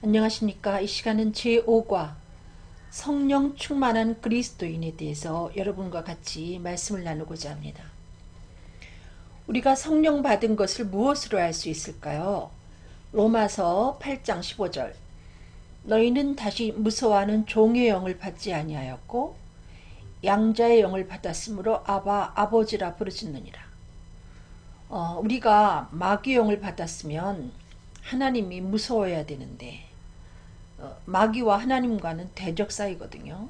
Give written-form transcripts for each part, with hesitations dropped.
안녕하십니까. 이 시간은 제5과 성령 충만한 그리스도인에 대해서 여러분과 같이 말씀을 나누고자 합니다. 우리가 성령 받은 것을 무엇으로 알 수 있을까요? 로마서 8장 15절 너희는 다시 무서워하는 종의 영을 받지 아니하였고 양자의 영을 받았으므로 아바 아버지라 부르짖느니라. 우리가 마귀의 영을 받았으면 하나님이 무서워해야 되는데 마귀와 하나님과는 대적 사이거든요.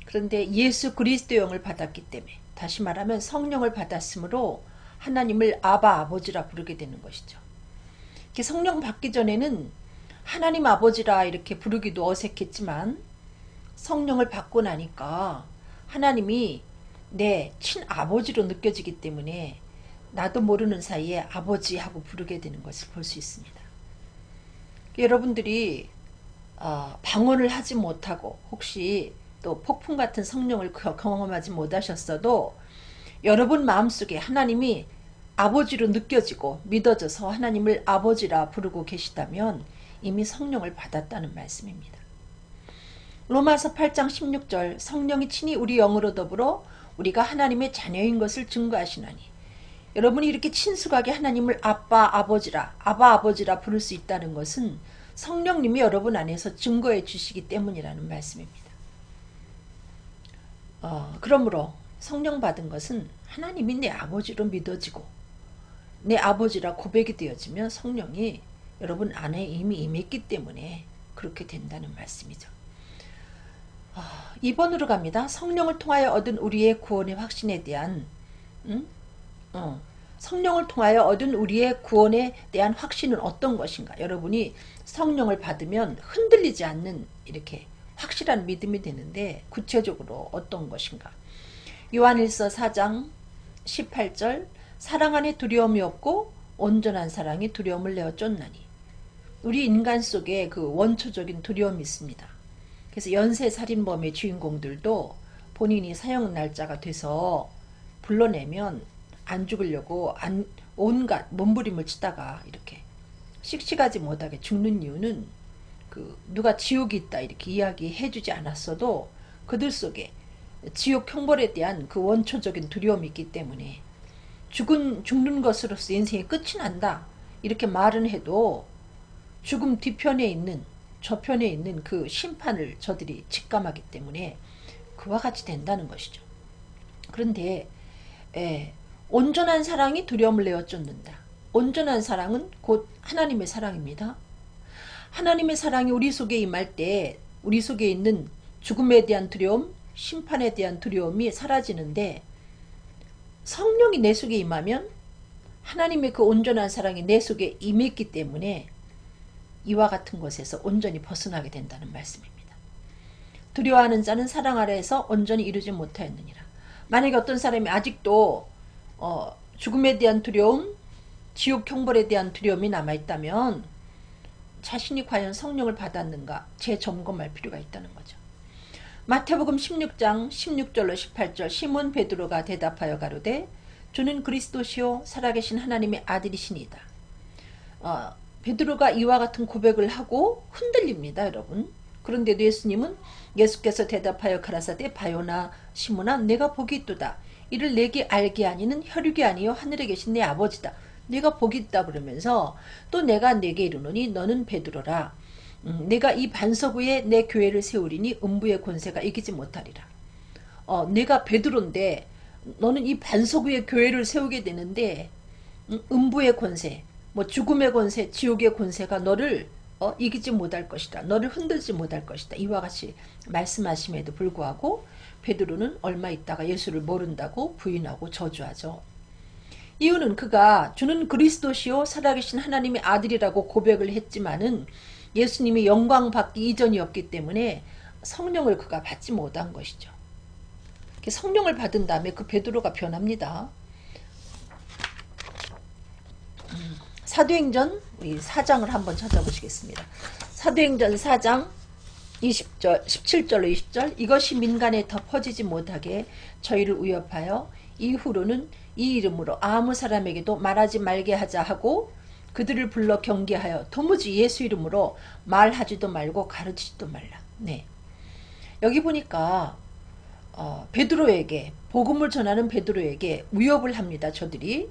그런데 예수 그리스도 영을 받았기 때문에, 다시 말하면 성령을 받았으므로 하나님을 아바 아버지라 부르게 되는 것이죠. 이렇게 성령 받기 전에는 하나님 아버지라 이렇게 부르기도 어색했지만 성령을 받고 나니까 하나님이 내 친아버지로 느껴지기 때문에 나도 모르는 사이에 아버지하고 부르게 되는 것을 볼 수 있습니다. 여러분들이 방언을 하지 못하고 혹시 또 폭풍 같은 성령을 경험하지 못하셨어도 여러분 마음속에 하나님이 아버지로 느껴지고 믿어져서 하나님을 아버지라 부르고 계시다면 이미 성령을 받았다는 말씀입니다. 로마서 8장 16절 성령이 친히 우리 영으로 더불어 우리가 하나님의 자녀인 것을 증거하시나니, 여러분이 이렇게 친숙하게 하나님을 아빠 아버지라 부를 수 있다는 것은 성령님이 여러분 안에서 증거해 주시기 때문이라는 말씀입니다. 그러므로 성령 받은 것은 하나님이 내 아버지로 믿어지고 내 아버지라 고백이 되어지면 성령이 여러분 안에 이미 임했기 때문에 그렇게 된다는 말씀이죠. 2번으로 갑니다. 성령을 통하여 얻은 우리의 구원의 확신에 대한 성령을 통하여 얻은 우리의 구원에 대한 확신은 어떤 것인가? 여러분이 성령을 받으면 흔들리지 않는 이렇게 확실한 믿음이 되는데 구체적으로 어떤 것인가? 요한일서 4장 18절 사랑 안에 두려움이 없고 온전한 사랑이 두려움을 내어 쫓나니, 우리 인간 속에 그 원초적인 두려움이 있습니다. 그래서 연쇄살인범의 주인공들도 본인이 사형 날짜가 돼서 불러내면 안 죽으려고 온갖 몸부림을 치다가 이렇게 씩씩하지 못하게 죽는 이유는 누가 지옥이 있다 이렇게 이야기해 주지 않았어도 그들 속에 지옥 형벌에 대한 그 원초적인 두려움이 있기 때문에 죽는 것으로서 인생의 끝이 난다 이렇게 말은 해도 죽음 뒤편에 있는 저편에 있는 그 심판을 저들이 직감하기 때문에 그와 같이 된다는 것이죠. 그런데 온전한 사랑이 두려움을 내어 쫓는다. 온전한 사랑은 곧 하나님의 사랑입니다. 하나님의 사랑이 우리 속에 임할 때 우리 속에 있는 죽음에 대한 두려움, 심판에 대한 두려움이 사라지는데, 성령이 내 속에 임하면 하나님의 그 온전한 사랑이 내 속에 임했기 때문에 이와 같은 것에서 온전히 벗어나게 된다는 말씀입니다. 두려워하는 자는 사랑 아래에서 온전히 이루지 못하였느니라. 만약에 어떤 사람이 아직도 죽음에 대한 두려움, 지옥 형벌에 대한 두려움이 남아있다면 자신이 과연 성령을 받았는가 재점검할 필요가 있다는 거죠. 마태복음 16장 16절로 18절 시몬 베드로가 대답하여 가로되 주는 그리스도시요 살아계신 하나님의 아들이시니이다. 베드로가 이와 같은 고백을 하고 흔들립니다, 여러분. 그런데도 예수께서 대답하여 가라사대 바요나 시몬아 내가 복이 있도다. 이를 내게 알게 아니는 혈육이 아니요 하늘에 계신 내 아버지다. 내가 복이 있다 그러면서 또 내가 내게 이르노니 너는 베드로라. 내가 이 반석 위에 내 교회를 세우리니 음부의 권세가 이기지 못하리라. 내가 베드로인데 너는 이 반석 위에 교회를 세우게 되는데 음부의 권세, 죽음의 권세, 지옥의 권세가 너를 이기지 못할 것이다. 너를 흔들지 못할 것이다. 이와 같이 말씀하심에도 불구하고 베드로는 얼마 있다가 예수를 모른다고 부인하고 저주하죠. 이유는 그가 주는 그리스도시요 살아계신 하나님의 아들이라고 고백을 했지만은 예수님이 영광 받기 이전이었기 때문에 성령을 그가 받지 못한 것이죠. 성령을 받은 다음에 그 베드로가 변합니다. 사도행전 4장을 한번 찾아보시겠습니다. 사도행전 4장 20절, 17절로 20절 이것이 민간에 더 퍼지지 못하게 저희를 위협하여 이후로는 이 이름으로 아무 사람에게도 말하지 말게 하자 하고 그들을 불러 경계하여 도무지 예수 이름으로 말하지도 말고 가르치지도 말라. 네. 여기 보니까 베드로에게, 복음을 전하는 베드로에게 위협을 합니다. 저들이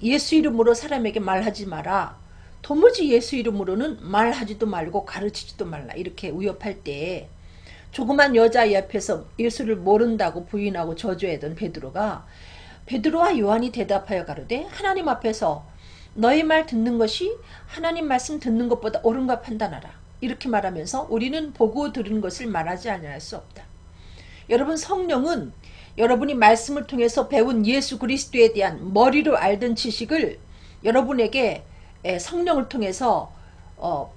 예수 이름으로 사람에게 말하지 마라. 도무지 예수 이름으로는 말하지도 말고 가르치지도 말라. 이렇게 위협할 때 조그만 여자아이 앞에서 예수를 모른다고 부인하고 저주했던 베드로와 요한이 대답하여 가로되 하나님 앞에서 너희 말 듣는 것이 하나님 말씀 듣는 것보다 옳은가 판단하라. 이렇게 말하면서 우리는 보고 들은 것을 말하지 아니할 수 없다. 여러분, 성령은 여러분이 말씀을 통해서 배운 예수 그리스도에 대한 머리로 알던 지식을 여러분에게 성령을 통해서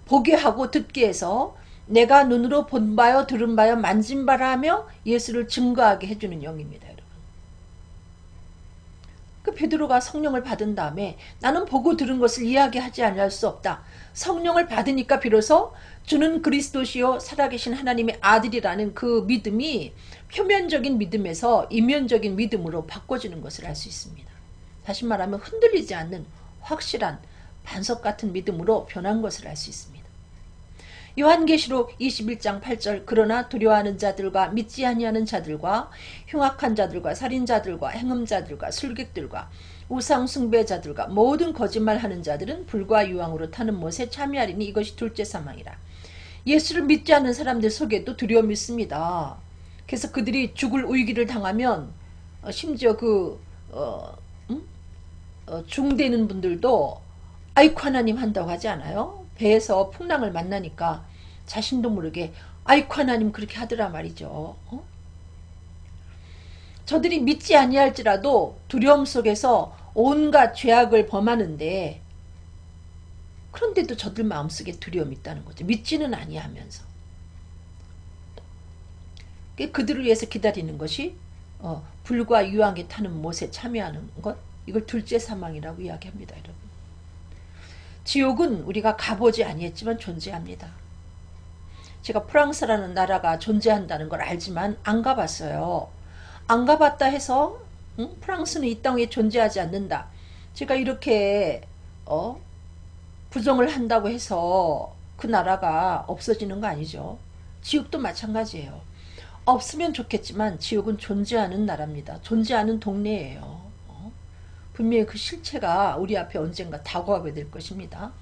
보게 하고 듣게 해서 내가 눈으로 본 바요 들은 바요 만진 바라 하며 예수를 증거하게 해주는 영입니다. 여러분. 그 베드로가 성령을 받은 다음에 나는 보고 들은 것을 이야기하지 아니할 수 없다. 성령을 받으니까 비로소 주는 그리스도시요 살아계신 하나님의 아들이라는 그 믿음이 표면적인 믿음에서 이면적인 믿음으로 바꿔지는 것을 알 수 있습니다. 다시 말하면 흔들리지 않는 확실한 반석 같은 믿음으로 변한 것을 알 수 있습니다. 요한계시록 21장 8절 그러나 두려워하는 자들과 믿지 아니하는 자들과 흉악한 자들과 살인자들과 행음자들과 술객들과 우상 숭배자들과 모든 거짓말하는 자들은 불과 유황으로 타는 못에 참여하리니 이것이 둘째 사망이라. 예수를 믿지 않는 사람들 속에도 두려움이 있습니다. 그래서 그들이 죽을 위기를 당하면 심지어 중되는 분들도 아이쿠 하나님 한다고 하지 않아요? 배에서 풍랑을 만나니까 자신도 모르게 아이쿠 하나님 그렇게 하더라 말이죠. 저들이 믿지 아니할지라도 두려움 속에서 온갖 죄악을 범하는데 그런데도 저들 마음속에 두려움이 있다는 거죠. 믿지는 아니하면서. 그들을 위해서 기다리는 것이 불과 유황에 타는 못에 참여하는 것, 이걸 둘째 사망이라고 이야기합니다. 여러분. 지옥은 우리가 가보지 아니했지만 존재합니다. 제가 프랑스라는 나라가 존재한다는 걸 알지만 안 가봤어요. 안 가봤다 해서 프랑스는 이 땅에 존재하지 않는다. 제가 이렇게 부정을 한다고 해서 그 나라가 없어지는 거 아니죠. 지옥도 마찬가지예요. 없으면 좋겠지만 지옥은 존재하는 나라입니다. 존재하는 동네예요. 분명히 그 실체가 우리 앞에 언젠가 다가오게 될 것입니다.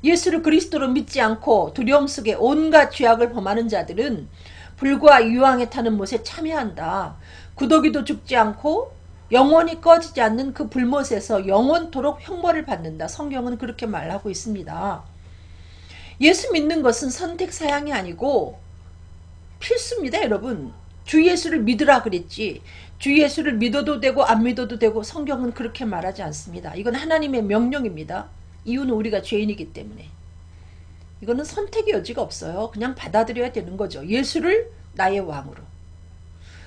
예수를 그리스도로 믿지 않고 두려움 속에 온갖 죄악을 범하는 자들은 불과 유황에 타는 못에 참여한다. 구더기도 죽지 않고 영원히 꺼지지 않는 그 불못에서 영원토록 형벌을 받는다. 성경은 그렇게 말하고 있습니다. 예수 믿는 것은 선택사항이 아니고 필수입니다. 여러분. 주 예수를 믿으라 그랬지. 주 예수를 믿어도 되고 안 믿어도 되고 성경은 그렇게 말하지 않습니다. 이건 하나님의 명령입니다. 이유는 우리가 죄인이기 때문에. 이거는 선택의 여지가 없어요. 그냥 받아들여야 되는 거죠. 예수를 나의 왕으로.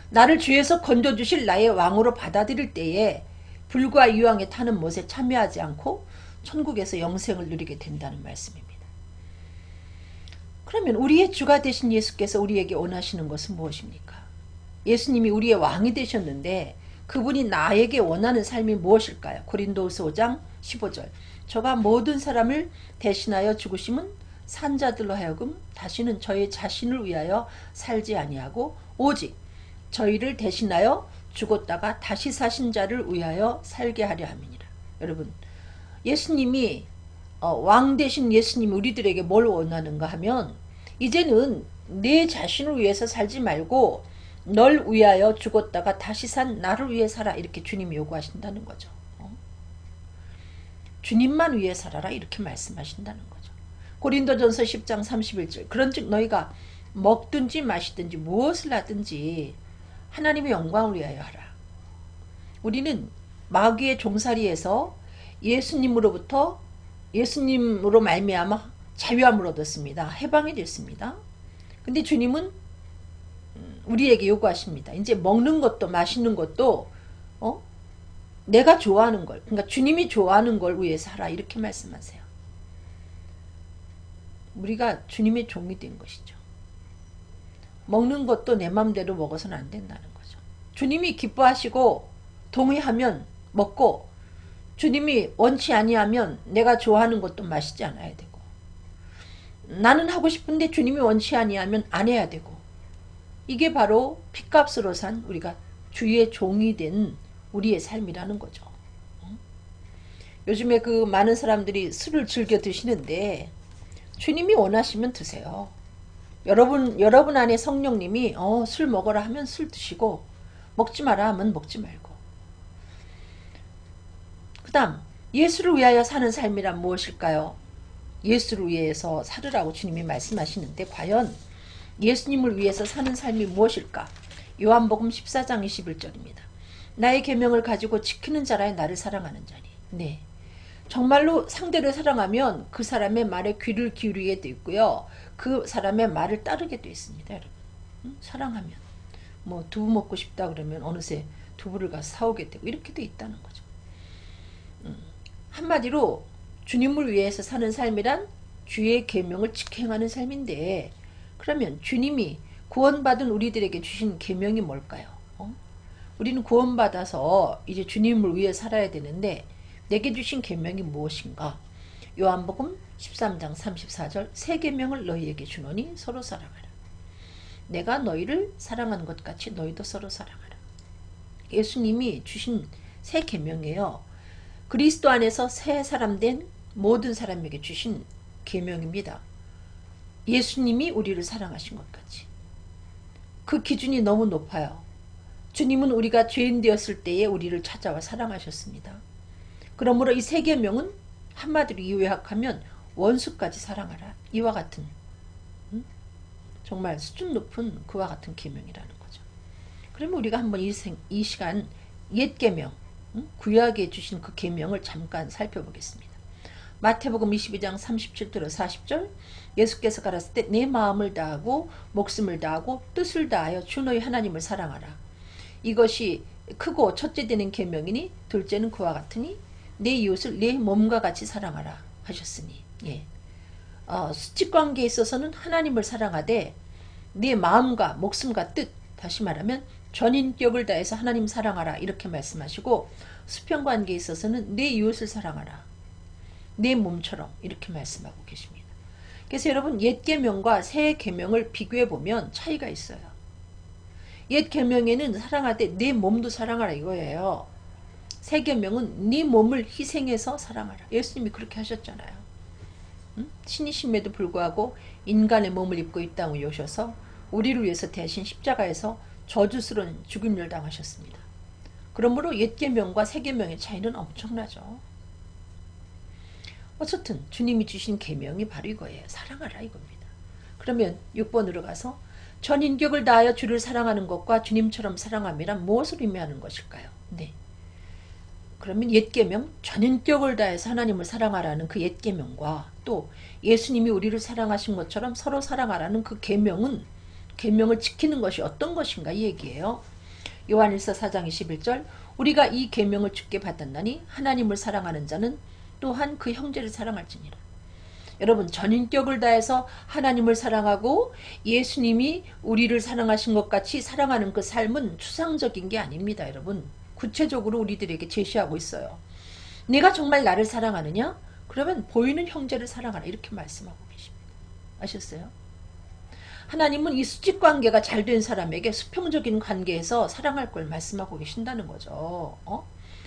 나를 죄에서 건져주실 나의 왕으로 받아들일 때에 불과 유황에 타는 못에 참여하지 않고 천국에서 영생을 누리게 된다는 말씀입니다. 그러면 우리의 주가 되신 예수께서 우리에게 원하시는 것은 무엇입니까? 예수님이 우리의 왕이 되셨는데 그분이 나에게 원하는 삶이 무엇일까요? 고린도후서 5장 15절 저가 모든 사람을 대신하여 죽으심은 산자들로 하여금 다시는 저희 자신을 위하여 살지 아니하고 오직 저희를 대신하여 죽었다가 다시 사신 자를 위하여 살게 하려 함이니라. 여러분, 예수님이 왕 되신 예수님이 우리들에게 뭘 원하는가 하면 이제는 내 자신을 위해서 살지 말고 널 위하여 죽었다가 다시 산 나를 위해 살아, 이렇게 주님이 요구하신다는 거죠. 주님만 위해 살아라, 이렇게 말씀하신다는 거죠. 고린도전서 10장 31절 그런즉 너희가 먹든지 마시든지 무엇을 하든지 하나님의 영광을 위하여 하라. 우리는 마귀의 종살이에서 예수님으로 말미암아 자유함을 얻었습니다. 해방이 됐습니다. 근데 주님은 우리에게 요구하십니다. 이제 먹는 것도 마시는 것도 내가 좋아하는 걸, 그러니까 주님이 좋아하는 걸 위해서 하라, 이렇게 말씀하세요. 우리가 주님의 종이 된 것이죠. 먹는 것도 내 맘대로 먹어서는 안 된다는 거죠. 주님이 기뻐하시고 동의하면 먹고 주님이 원치 아니하면 내가 좋아하는 것도 마시지 않아야 되고, 나는 하고 싶은데 주님이 원치 아니하면 안 해야 되고, 이게 바로 핏값으로 산 우리가 주의 종이 된 우리의 삶이라는 거죠. 요즘에 그 많은 사람들이 술을 즐겨 드시는데 주님이 원하시면 드세요. 여러분 안에 성령님이 술 먹어라 하면 술 드시고, 먹지 마라 하면 먹지 말고. 그 다음, 예수를 위하여 사는 삶이란 무엇일까요? 예수를 위해서 살으라고 주님이 말씀하시는데 과연 예수님을 위해서 사는 삶이 무엇일까? 요한복음 14장 21절입니다. 나의 계명을 가지고 지키는 자라야 나를 사랑하는 자니. 네, 정말로 상대를 사랑하면 그 사람의 말에 귀를 기울이게 돼 있고요. 그 사람의 말을 따르게 돼 있습니다. 여러분, 사랑하면 뭐 두부 먹고 싶다 그러면 어느새 두부를 가서 사오게 되고 이렇게 돼 있다는 거죠. 한마디로 주님을 위해서 사는 삶이란 주의 계명을 지켜 행하는 삶인데, 그러면 주님이 구원받은 우리들에게 주신 계명이 뭘까요? 우리는 구원받아서 이제 주님을 위해 살아야 되는데 내게 주신 계명이 무엇인가? 요한복음 13장 34절 새 계명을 너희에게 주노니 서로 사랑하라. 내가 너희를 사랑한 것 같이 너희도 서로 사랑하라. 예수님이 주신 새 계명이에요. 그리스도 안에서 새 사람 된 모든 사람에게 주신 계명입니다. 예수님이 우리를 사랑하신 것 같이. 그 기준이 너무 높아요. 주님은 우리가 죄인 되었을 때에 우리를 찾아와 사랑하셨습니다. 그러므로 이 새 계명은 한마디로 요약하면 원수까지 사랑하라. 이와 같은 정말 수준 높은 그와 같은 계명이라는 거죠. 그러면 우리가 한번 이 시간 옛 계명, 구약에 주신 그 계명을 잠깐 살펴보겠습니다. 마태복음 22장 37절 40절 예수께서 가라사대 내 마음을 다하고 목숨을 다하고 뜻을 다하여 주 너희 하나님을 사랑하라. 이것이 크고 첫째 되는 계명이니 둘째는 그와 같으니 내 이웃을 내 몸과 같이 사랑하라 하셨으니, 예. 수직관계에 있어서는 하나님을 사랑하되 내 마음과 목숨과 뜻, 다시 말하면 전인격을 다해서 하나님 사랑하라 이렇게 말씀하시고, 수평관계에 있어서는 내 이웃을 사랑하라 내 몸처럼 이렇게 말씀하고 계십니다. 그래서 여러분 옛 계명과 새 계명을 비교해 보면 차이가 있어요. 옛 계명에는 사랑하되 내 몸도 사랑하라 이거예요. 새 계명은 네 몸을 희생해서 사랑하라. 예수님이 그렇게 하셨잖아요. 신이심에도 불구하고 인간의 몸을 입고 이 땅에 오셔서 우리를 위해서 대신 십자가에서 저주스러운 죽임을 당하셨습니다. 그러므로 옛 계명과 새 계명의 차이는 엄청나죠. 어쨌든 주님이 주신 계명이 바로 이거예요. 사랑하라 이겁니다. 그러면 6번으로 가서 전인격을 다하여 주를 사랑하는 것과 주님처럼 사랑함이란 무엇을 의미하는 것일까요? 네. 그러면 옛 계명, 전인격을 다해서 하나님을 사랑하라는 그 옛 계명과 또 예수님이 우리를 사랑하신 것처럼 서로 사랑하라는 그 계명은, 계명을 지키는 것이 어떤 것인가 이 얘기예요. 요한일서 4장 21절 우리가 이 계명을 주께 받았나니 하나님을 사랑하는 자는 또한 그 형제를 사랑할지니라. 여러분 전인격을 다해서 하나님을 사랑하고 예수님이 우리를 사랑하신 것 같이 사랑하는 그 삶은 추상적인 게 아닙니다. 여러분 구체적으로 우리들에게 제시하고 있어요. 내가 정말 나를 사랑하느냐? 그러면 보이는 형제를 사랑하라 이렇게 말씀하고 계십니다. 아셨어요? 하나님은 이 수직관계가 잘 된 사람에게 수평적인 관계에서 사랑할 걸 말씀하고 계신다는 거죠.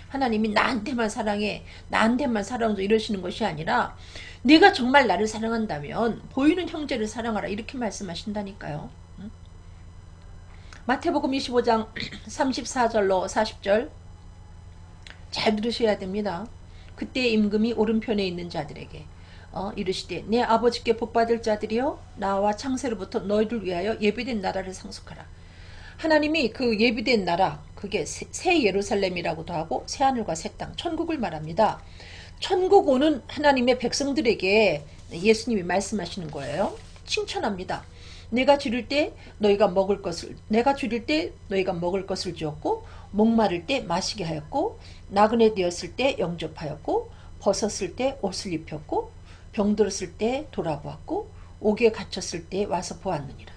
하나님이 나한테만 사랑해, 나한테만 사랑줘 이러시는 것이 아니라 내가 정말 나를 사랑한다면 보이는 형제를 사랑하라 이렇게 말씀하신다니까요. 마태복음 25장 34절로 40절 잘 들으셔야 됩니다. 그때 임금이 오른편에 있는 자들에게 이르시되 내 아버지께 복받을 자들이여 나와 창세로부터 너희를 위하여 예비된 나라를 상속하라. 하나님이 그 예비된 나라, 그게 새 예루살렘이라고도 하고 새하늘과 새 땅, 천국을 말합니다. 천국 오는 하나님의 백성들에게 예수님이 말씀하시는 거예요. 칭찬합니다. 내가 줄일 때 너희가 먹을 것을 주었고 목마를 때 마시게 하였고 나그네 되었을 때 영접하였고 벗었을 때 옷을 입혔고 병들었을 때 돌아보았고 옥에 갇혔을 때 와서 보았느니라.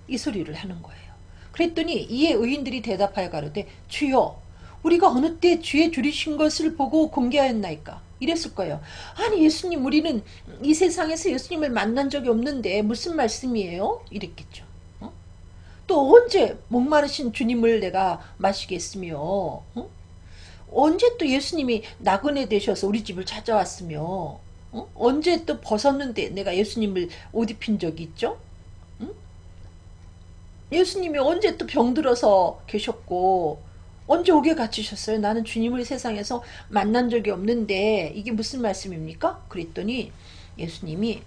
이 소리를 하는 거예요. 그랬더니 이에 의인들이 대답하여 가로되 주여 우리가 어느 때 주의 줄이신 것을 보고 공개하였나이까? 이랬을 거예요. 아니 예수님, 우리는 이 세상에서 예수님을 만난 적이 없는데 무슨 말씀이에요? 이랬겠죠. 어? 또 언제 목마르신 주님을 내가 마시겠으며, 어? 언제 또 예수님이 나그네 되셔서 우리 집을 찾아왔으며, 언제 또 벗었는데 내가 예수님을 옷 입힌 적이 있죠? 응? 예수님이 언제 또 병들어서 계셨고 언제 옥에 갇히셨어요? 나는 주님을 세상에서 만난 적이 없는데 이게 무슨 말씀입니까? 그랬더니 예수님이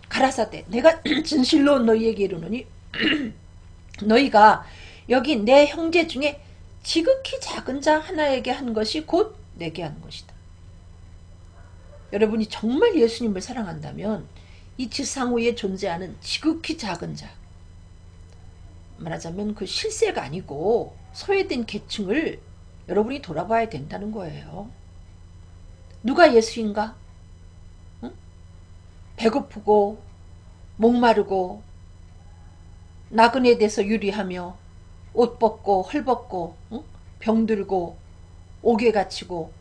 가라사대 내가 진실로 너희에게 이르노니 너희가 여기 내 형제 중에 지극히 작은 자 하나에게 한 것이 곧 내게 한 것이다. 여러분이 정말 예수님을 사랑한다면 이 지상 위에 존재하는 지극히 작은 자, 말하자면 그 실세가 아니고 소외된 계층을 여러분이 돌아봐야 된다는 거예요. 누가 예수인가? 응? 배고프고 목마르고 나그네 돼서 유리하며 옷 벗고 헐벗고, 응? 병들고 옥에 갇히고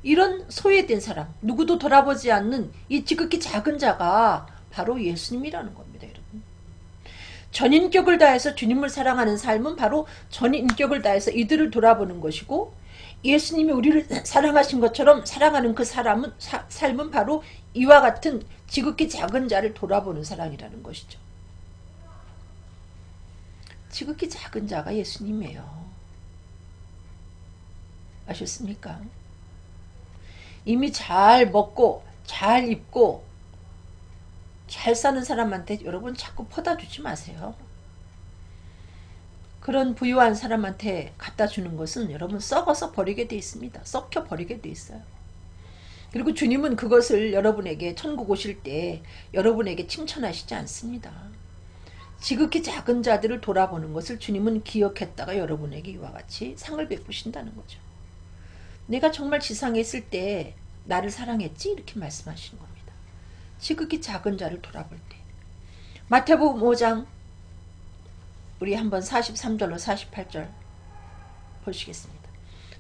이런 소외된 사람, 누구도 돌아보지 않는 이 지극히 작은 자가 바로 예수님이라는 겁니다. 여러분, 전인격을 다해서 주님을 사랑하는 삶은 바로 전인격을 다해서 이들을 돌아보는 것이고, 예수님이 우리를 사랑하신 것처럼 사랑하는 그 삶은 바로 이와 같은 지극히 작은 자를 돌아보는 사랑이라는 것이죠. 지극히 작은 자가 예수님이에요. 아셨습니까? 이미 잘 먹고 잘 입고 잘 사는 사람한테 여러분 자꾸 퍼다 주지 마세요. 그런 부유한 사람한테 갖다 주는 것은 여러분 썩어서 버리게 돼 있습니다. 썩혀 버리게 돼 있어요. 그리고 주님은 그것을 여러분에게 천국 오실 때 여러분에게 칭찬하시지 않습니다. 지극히 작은 자들을 돌아보는 것을 주님은 기억했다가 여러분에게 이와 같이 상을 베푸신다는 거죠. 내가 정말 지상에 있을 때 나를 사랑했지? 이렇게 말씀하시는 겁니다. 지극히 작은 자를 돌아볼 때. 마태복음 5장 우리 한번 43절로 48절 보시겠습니다.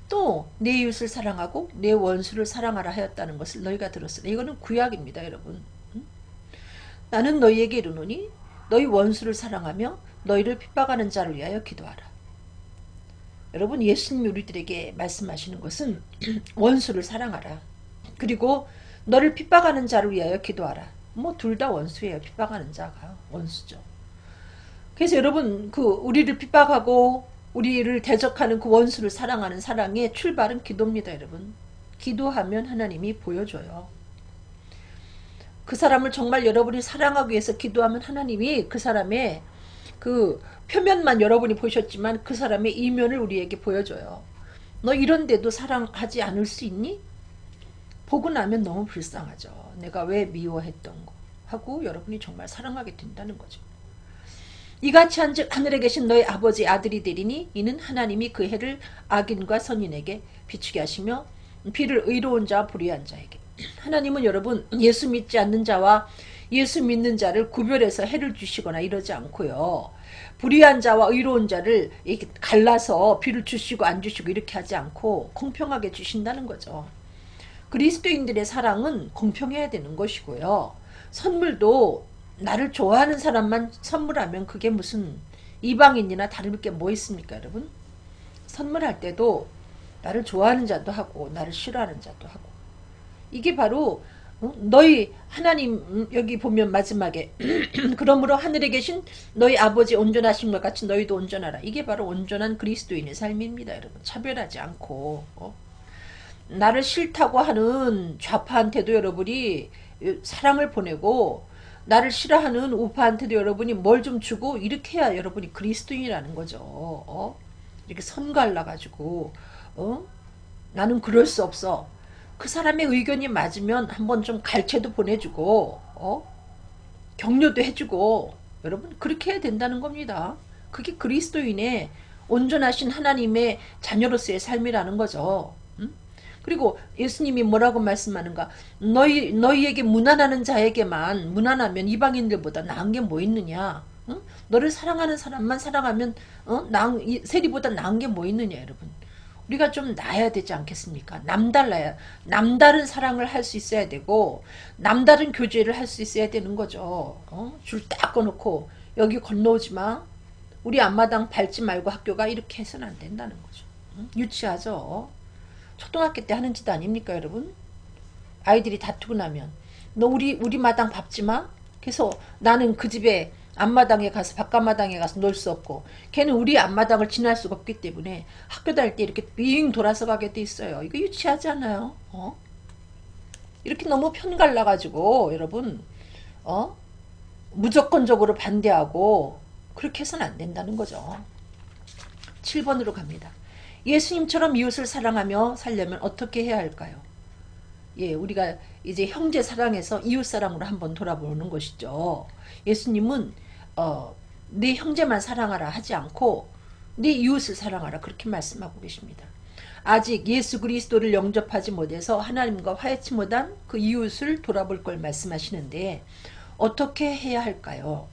또 내 이웃을 사랑하고 내 원수를 사랑하라 하였다는 것을 너희가 들었으니, 이거는 구약입니다. 여러분. 나는 너희에게 이르노니 너희 원수를 사랑하며 너희를 핍박하는 자를 위하여 기도하라. 여러분, 예수님이 우리들에게 말씀하시는 것은 원수를 사랑하라. 그리고 너를 핍박하는 자를 위하여 기도하라. 뭐 둘 다 원수예요. 핍박하는 자가 원수죠. 그래서 여러분, 그 우리를 핍박하고 우리를 대적하는 그 원수를 사랑하는 사랑의 출발은 기도입니다. 여러분, 기도하면 하나님이 보여줘요. 그 사람을 정말 여러분이 사랑하기 위해서 기도하면 하나님이 그 사람의 그 표면만 여러분이 보셨지만 그 사람의 이면을 우리에게 보여줘요. 너 이런데도 사랑하지 않을 수 있니? 보고 나면 너무 불쌍하죠. 내가 왜 미워했던 거 하고 여러분이 정말 사랑하게 된다는 거죠. 이같이 한즉 하늘에 계신 너희 아버지 아들이 되리니 이는 하나님이 그 해를 악인과 선인에게 비추게 하시며 비를 의로운 자와 불의한 자에게. 하나님은 여러분 예수 믿지 않는 자와 예수 믿는 자를 구별해서 해를 주시거나 이러지 않고요. 불의한 자와 의로운 자를 이렇게 갈라서 비를 주시고 안 주시고 이렇게 하지 않고 공평하게 주신다는 거죠. 그리스도인들의 사랑은 공평해야 되는 것이고요. 선물도 나를 좋아하는 사람만 선물하면 그게 무슨 이방인이나 다를 게 뭐 있습니까, 여러분? 선물할 때도 나를 좋아하는 자도 하고 나를 싫어하는 자도 하고, 이게 바로 너희 하나님 여기 보면 마지막에 그러므로 하늘에 계신 너희 아버지 온전하신 것 같이 너희도 온전하라. 이게 바로 온전한 그리스도인의 삶입니다. 여러분, 차별하지 않고 나를 싫다고 하는 좌파한테도 여러분이 사랑을 보내고 나를 싫어하는 우파한테도 여러분이 뭘 좀 주고 이렇게 해야 여러분이 그리스도인이라는 거죠. 이렇게 선 갈라가지고 나는 그럴 수 없어. 그 사람의 의견이 맞으면 한번 좀 갈채도 보내주고 격려도 해주고, 여러분 그렇게 해야 된다는 겁니다. 그게 그리스도인의 온전하신 하나님의 자녀로서의 삶이라는 거죠. 그리고 예수님이 뭐라고 말씀하는가? 너희에게 무난하는 자에게만 무난하면 이방인들보다 나은 게 뭐 있느냐? 응? 너를 사랑하는 사람만 사랑하면 세리보다 나은 게 뭐 있느냐, 여러분? 우리가 좀 나아야 되지 않겠습니까? 남다른 사랑을 할 수 있어야 되고, 남다른 교제를 할 수 있어야 되는 거죠. 줄 딱 꺼놓고, 여기 건너오지 마. 우리 앞마당 밟지 말고 학교가 이렇게 해서는 안 된다는 거죠. 유치하죠. 초등학교 때 하는 짓 아닙니까, 여러분? 아이들이 다투고 나면, 너 우리 마당 밟지 마? 그래서 나는 그 집에 앞마당에 가서 바깥마당에 가서 놀 수 없고, 걔는 우리 앞마당을 지날 수가 없기 때문에 학교 다닐 때 이렇게 빙 돌아서 가게 돼 있어요. 이거 유치하지 않아요? 이렇게 너무 편갈라가지고 여러분 무조건적으로 반대하고 그렇게 해서는 안 된다는 거죠. 7번으로 갑니다. 예수님처럼 이웃을 사랑하며 살려면 어떻게 해야 할까요? 예, 우리가 이제 형제 사랑에서 이웃 사랑으로 한번 돌아보는 것이죠. 예수님은 네 형제만 사랑하라 하지 않고 네 이웃을 사랑하라 그렇게 말씀하고 계십니다. 아직 예수 그리스도를 영접하지 못해서 하나님과 화해치 못한 그 이웃을 돌아볼 걸 말씀하시는데 어떻게 해야 할까요?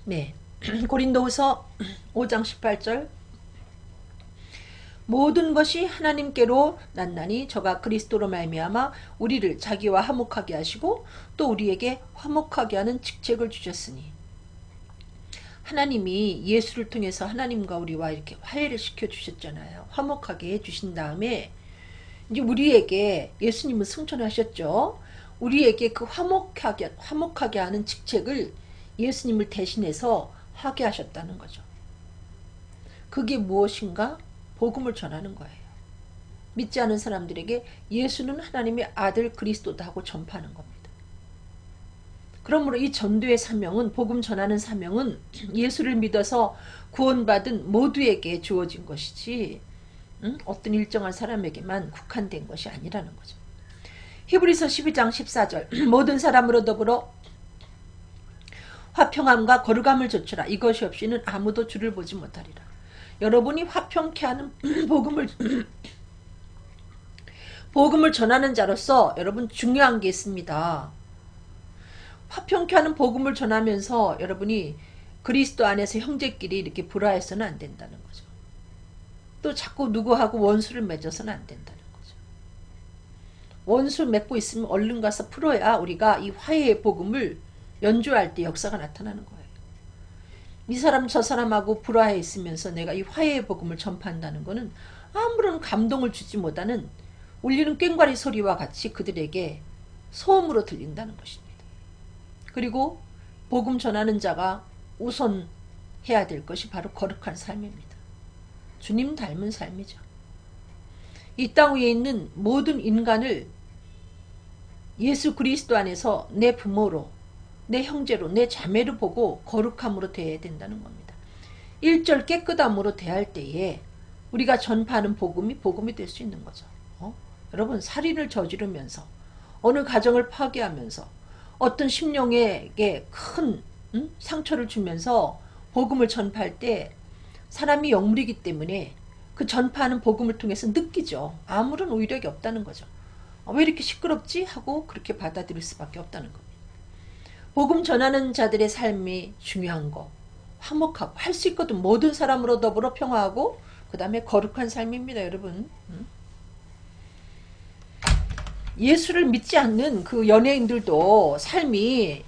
네. 고린도후서 5장 18절 모든 것이 하나님께로 났나니 저가 그리스도로 말미암아 우리를 자기와 화목하게 하시고 또 우리에게 화목하게 하는 직책을 주셨으니 하나님이 예수를 통해서 하나님과 우리와 이렇게 화해를 시켜 주셨잖아요. 화목하게 해 주신 다음에 이제 우리에게 예수님은 승천하셨죠. 우리에게 그 화목하게 하는 직책을 예수님을 대신해서 하게 하셨다는 거죠. 그게 무엇인가? 복음을 전하는 거예요. 믿지 않은 사람들에게 예수는 하나님의 아들 그리스도다 하고 전파하는 겁니다. 그러므로 이 전도의 사명은 복음 전하는 사명은 예수를 믿어서 구원받은 모두에게 주어진 것이지 어떤 일정한 사람에게만 국한된 것이 아니라는 거죠. 히브리서 12장 14절 모든 사람으로 더불어 화평함과 거룩함을 좇으라. 이것이 없이는 아무도 주를 보지 못하리라. 여러분이 화평케 하는 복음을 전하는 자로서 여러분 중요한 게 있습니다. 화평케 하는 복음을 전하면서 여러분이 그리스도 안에서 형제끼리 이렇게 불화해서는 안 된다는 거죠. 또 자꾸 누구하고 원수를 맺어서는 안 된다는 거죠. 원수 맺고 있으면 얼른 가서 풀어야 우리가 이 화해의 복음을 연주할 때 역사가 나타나는 거예요. 이 사람 저 사람하고 불화해 있으면서 내가 이 화해의 복음을 전파한다는 것은 아무런 감동을 주지 못하는 울리는 꽹과리 소리와 같이 그들에게 소음으로 들린다는 것입니다. 그리고 복음 전하는 자가 우선 해야 될 것이 바로 거룩한 삶입니다. 주님 닮은 삶이죠. 이 땅 위에 있는 모든 인간을 예수 그리스도 안에서 내 부모로 내 형제로 내 자매로 보고 거룩함으로 대해야 된다는 겁니다. 1절 깨끗함으로 대할 때에 우리가 전파하는 복음이 될 수 있는 거죠. 여러분 살인을 저지르면서 어느 가정을 파괴하면서 어떤 심령에게 큰 상처를 주면서 복음을 전파할 때 사람이 영물이기 때문에 그 전파하는 복음을 통해서 느끼죠. 아무런 의력이 없다는 거죠. 왜 이렇게 시끄럽지? 하고 그렇게 받아들일 수밖에 없다는 겁니다. 복음 전하는 자들의 삶이 중요한 거. 화목하고 할 수 있거든. 모든 사람으로 더불어 평화하고 그 다음에 거룩한 삶입니다. 여러분. 예수를 믿지 않는 그 연예인들도 삶이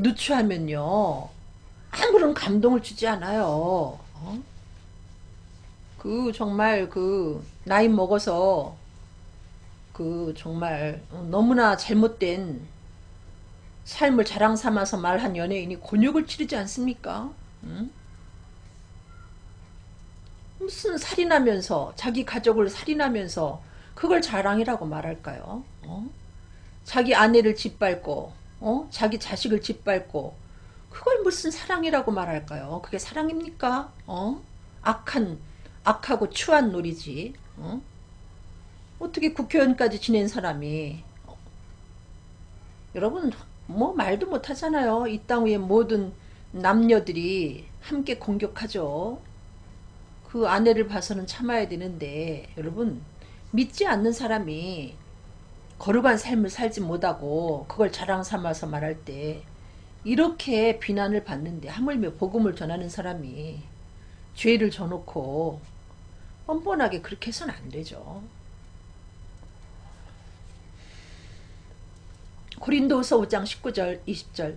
누추하면요. 아무런 감동을 주지 않아요. 정말 나이 먹어서 정말 너무나 잘못된 삶을 자랑 삼아서 말한 연예인이 곤욕을 치르지 않습니까? 무슨 살인하면서 자기 가족을 살인하면서 그걸 자랑이라고 말할까요? 자기 아내를 짓밟고 자기 자식을 짓밟고 그걸 무슨 사랑이라고 말할까요? 그게 사랑입니까? 악하고 추한 놀이지. 어떻게 국회의원까지 지낸 사람이 여러분 뭐 말도 못하잖아요. 이 땅 위에 모든 남녀들이 함께 공격하죠. 그 아내를 봐서는 참아야 되는데 여러분 믿지 않는 사람이 거룩한 삶을 살지 못하고 그걸 자랑 삼아서 말할 때 이렇게 비난을 받는데, 하물며 복음을 전하는 사람이 죄를 져놓고 뻔뻔하게 그렇게 해서는 안 되죠. 고린도후서 5장 19절 20절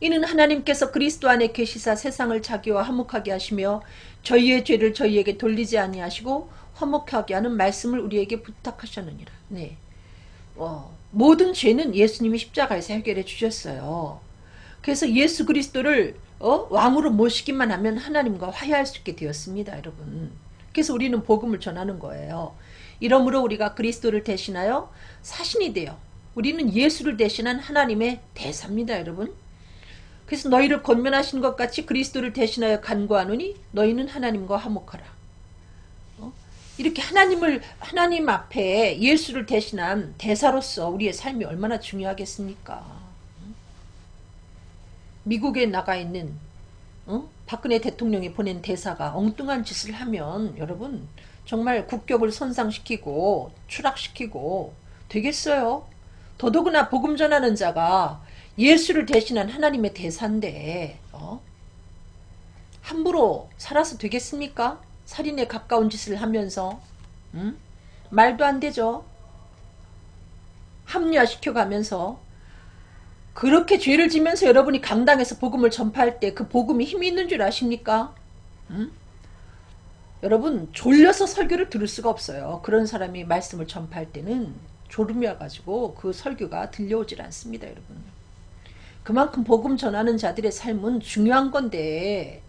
이는 하나님께서 그리스도 안에 계시사 세상을 자기와 화목하게 하시며 저희의 죄를 저희에게 돌리지 아니하시고 화목하게 하는 말씀을 우리에게 부탁하셨느니라. 네. 모든 죄는 예수님이 십자가에서 해결해 주셨어요. 그래서 예수 그리스도를 왕으로 모시기만 하면 하나님과 화해할 수 있게 되었습니다, 여러분. 그래서 우리는 복음을 전하는 거예요. 이러므로 우리가 그리스도를 대신하여 사신이 되어 우리는 예수를 대신한 하나님의 대사입니다, 여러분. 그래서 너희를 권면하신 것 같이 그리스도를 대신하여 간구하노니 너희는 하나님과 화목하라. 이렇게 하나님 앞에 예수를 대신한 대사로서 우리의 삶이 얼마나 중요하겠습니까? 미국에 나가 있는 박근혜 대통령이 보낸 대사가 엉뚱한 짓을 하면 여러분 정말 국격을 손상시키고 추락시키고 되겠어요? 더더구나 복음 전하는 자가 예수를 대신한 하나님의 대사인데 함부로 살아서 되겠습니까? 살인에 가까운 짓을 하면서 말도 안 되죠. 합리화시켜가면서 그렇게 죄를 지면서 여러분이 강당에서 복음을 전파할 때 그 복음이 힘이 있는 줄 아십니까? 여러분 졸려서 설교를 들을 수가 없어요. 그런 사람이 말씀을 전파할 때는 졸음이 와가지고 그 설교가 들려오질 않습니다, 여러분. 그만큼 복음 전하는 자들의 삶은 중요한 건데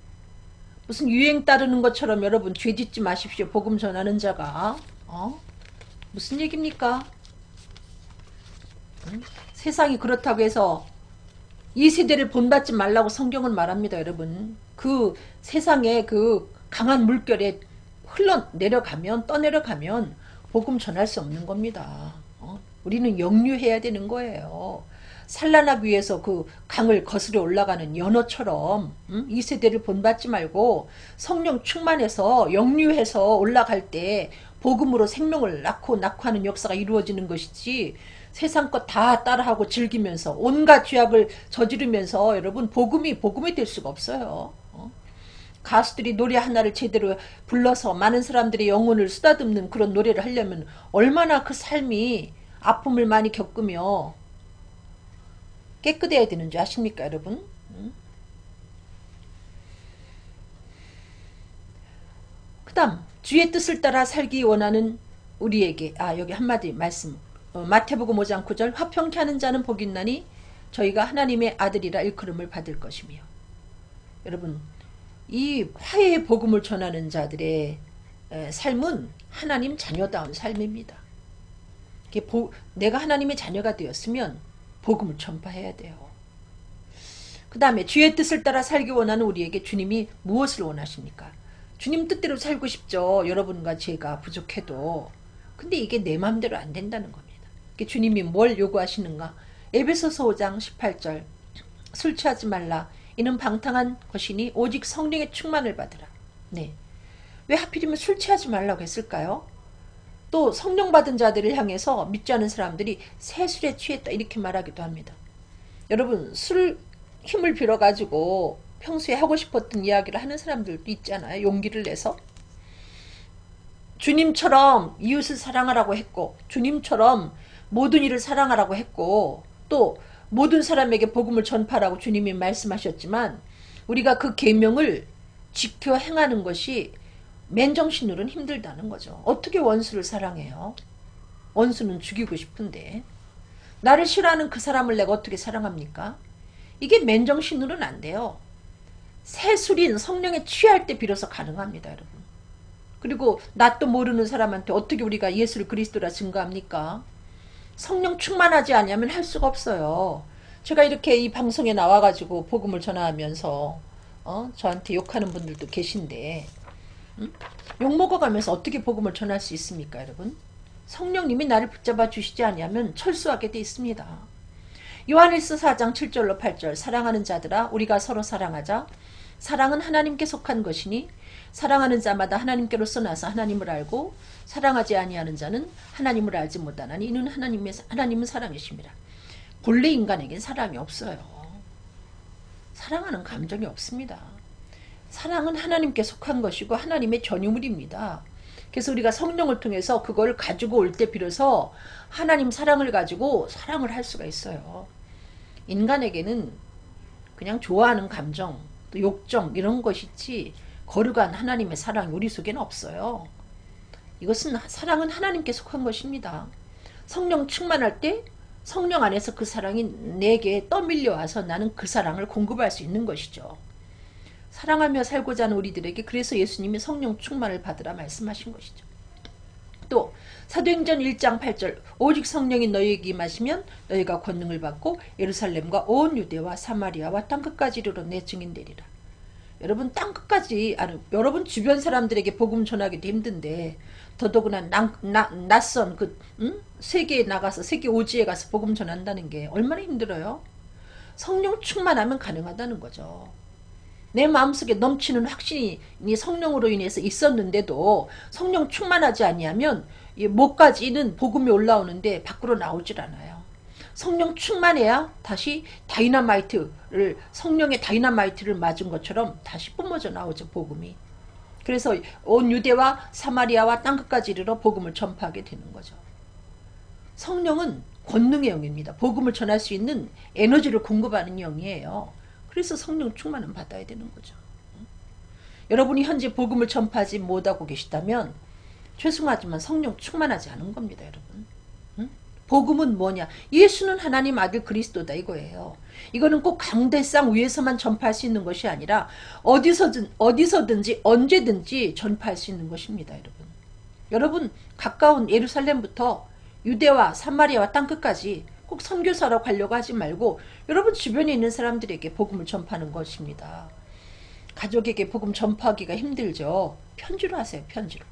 무슨 유행 따르는 것처럼 여러분 죄 짓지 마십시오. 복음 전하는 자가 무슨 얘기입니까? 세상이 그렇다고 해서 이 세대를 본받지 말라고 성경은 말합니다, 여러분. 그 세상에 그 강한 물결에 떠내려가면 복음 전할 수 없는 겁니다. 우리는 역류해야 되는 거예요. 산란하기 위해서 그 강을 거스려 올라가는 연어처럼 이 세대를 본받지 말고 성령 충만해서 역류해서 올라갈 때 복음으로 생명을 낳고 낙화하는 역사가 이루어지는 것이지, 세상 것 다 따라하고 즐기면서 온갖 죄악을 저지르면서 여러분 복음이 될 수가 없어요. 가수들이 노래 하나를 제대로 불러서 많은 사람들의 영혼을 쓰다듬는 그런 노래를 하려면 얼마나 그 삶이 아픔을 많이 겪으며 깨끗해야 되는 줄 아십니까, 여러분? 그 다음 주의 뜻을 따라 살기 원하는 우리에게 여기 한마디 말씀, 마태복음 5장 9절 화평케 하는 자는 복이 있나니 저희가 하나님의 아들이라 일컬음을 받을 것이며. 여러분 이 화해의 복음을 전하는 자들의 삶은 하나님 자녀다운 삶입니다. 내가 하나님의 자녀가 되었으면 복음을 전파해야 돼요. 그 다음에 주의 뜻을 따라 살기 원하는 우리에게 주님이 무엇을 원하십니까? 주님 뜻대로 살고 싶죠. 여러분과 제가 부족해도. 근데 이게 내 마음대로 안 된다는 겁니다. 주님이 뭘 요구하시는가? 에베소서 5장 18절 술 취하지 말라. 이는 방탕한 것이니 오직 성령의 충만을 받으라. 네. 왜 하필이면 술 취하지 말라고 했을까요? 또 성령 받은 자들을 향해서 믿지 않은 사람들이 새술에 취했다 이렇게 말하기도 합니다. 여러분 술 힘을 빌어가지고 평소에 하고 싶었던 이야기를 하는 사람들도 있잖아요. 용기를 내서. 주님처럼 이웃을 사랑하라고 했고 주님처럼 모든 일을 사랑하라고 했고 또 모든 사람에게 복음을 전파하라고 주님이 말씀하셨지만 우리가 그 계명을 지켜 행하는 것이 맨정신으로는 힘들다는 거죠. 어떻게 원수를 사랑해요? 원수는 죽이고 싶은데 나를 싫어하는 그 사람을 내가 어떻게 사랑합니까? 이게 맨정신으로는 안 돼요. 새술인 성령에 취할 때 비로소 가능합니다, 여러분. 그리고 낯도 모르는 사람한테 어떻게 우리가 예수를 그리스도라 증거합니까? 성령 충만하지 않으면 할 수가 없어요. 제가 이렇게 이 방송에 나와가지고 복음을 전하면서 저한테 욕하는 분들도 계신데 욕먹어가면서 어떻게 복음을 전할 수 있습니까, 여러분? 성령님이 나를 붙잡아 주시지 않으면 철수하게 돼 있습니다. 요한일서 4장 7절로 8절 사랑하는 자들아 우리가 서로 사랑하자. 사랑은 하나님께 속한 것이니 사랑하는 자마다 하나님께로서 나서 하나님을 알고 사랑하지 아니하는 자는 하나님을 알지 못하나니 이는 하나님은 사랑이십니다. 본래 인간에겐 사랑이 없어요. 사랑하는 감정이 없습니다. 사랑은 하나님께 속한 것이고 하나님의 전유물입니다. 그래서 우리가 성령을 통해서 그걸 가지고 올 때 비로소 하나님 사랑을 가지고 사랑을 할 수가 있어요. 인간에게는 그냥 좋아하는 감정, 또 욕정 이런 것이지 거룩한 하나님의 사랑이 우리 속에는 없어요. 이것은 사랑은 하나님께 속한 것입니다. 성령 충만할 때 성령 안에서 그 사랑이 내게 떠밀려 와서 나는 그 사랑을 공급할 수 있는 것이죠. 사랑하며 살고자 하는 우리들에게 그래서 예수님이 성령 충만을 받으라 말씀하신 것이죠. 또 사도행전 1장 8절 오직 성령이 너희에게 임하시면 너희가 권능을 받고 예루살렘과 온 유대와 사마리아와 땅끝까지 이르러 내 증인 되리라. 여러분 땅끝까지 여러분 주변 사람들에게 복음 전하기도 힘든데 더더구나 낯선 그 세계에 나가서 세계 오지에 가서 복음 전한다는 게 얼마나 힘들어요. 성령 충만하면 가능하다는 거죠. 내 마음속에 넘치는 확신이 성령으로 인해서 있었는데도 성령 충만하지 아니하면 목까지는 복음이 올라오는데 밖으로 나오질 않아요. 성령 충만해야 다시 성령의 다이너마이트를 맞은 것처럼 다시 뿜어져 나오죠, 복음이. 그래서 온 유대와 사마리아와 땅끝까지 이르러 복음을 전파하게 되는 거죠. 성령은 권능의 영입니다. 복음을 전할 수 있는 에너지를 공급하는 영이에요. 그래서 성령 충만은 받아야 되는 거죠. 여러분이 현재 복음을 전파하지 못하고 계시다면 죄송하지만 성령 충만하지 않은 겁니다, 여러분. 복음은 뭐냐? 예수는 하나님 아들 그리스도다 이거예요. 이거는 꼭 강대상 위에서만 전파할 수 있는 것이 아니라 어디서든지 언제든지 전파할 수 있는 것입니다, 여러분. 여러분 가까운 예루살렘부터 유대와 사마리아와 땅끝까지 꼭 선교사로 가려고 하지 말고 여러분 주변에 있는 사람들에게 복음을 전파하는 것입니다. 가족에게 복음 전파하기가 힘들죠. 편지로 하세요, 편지로.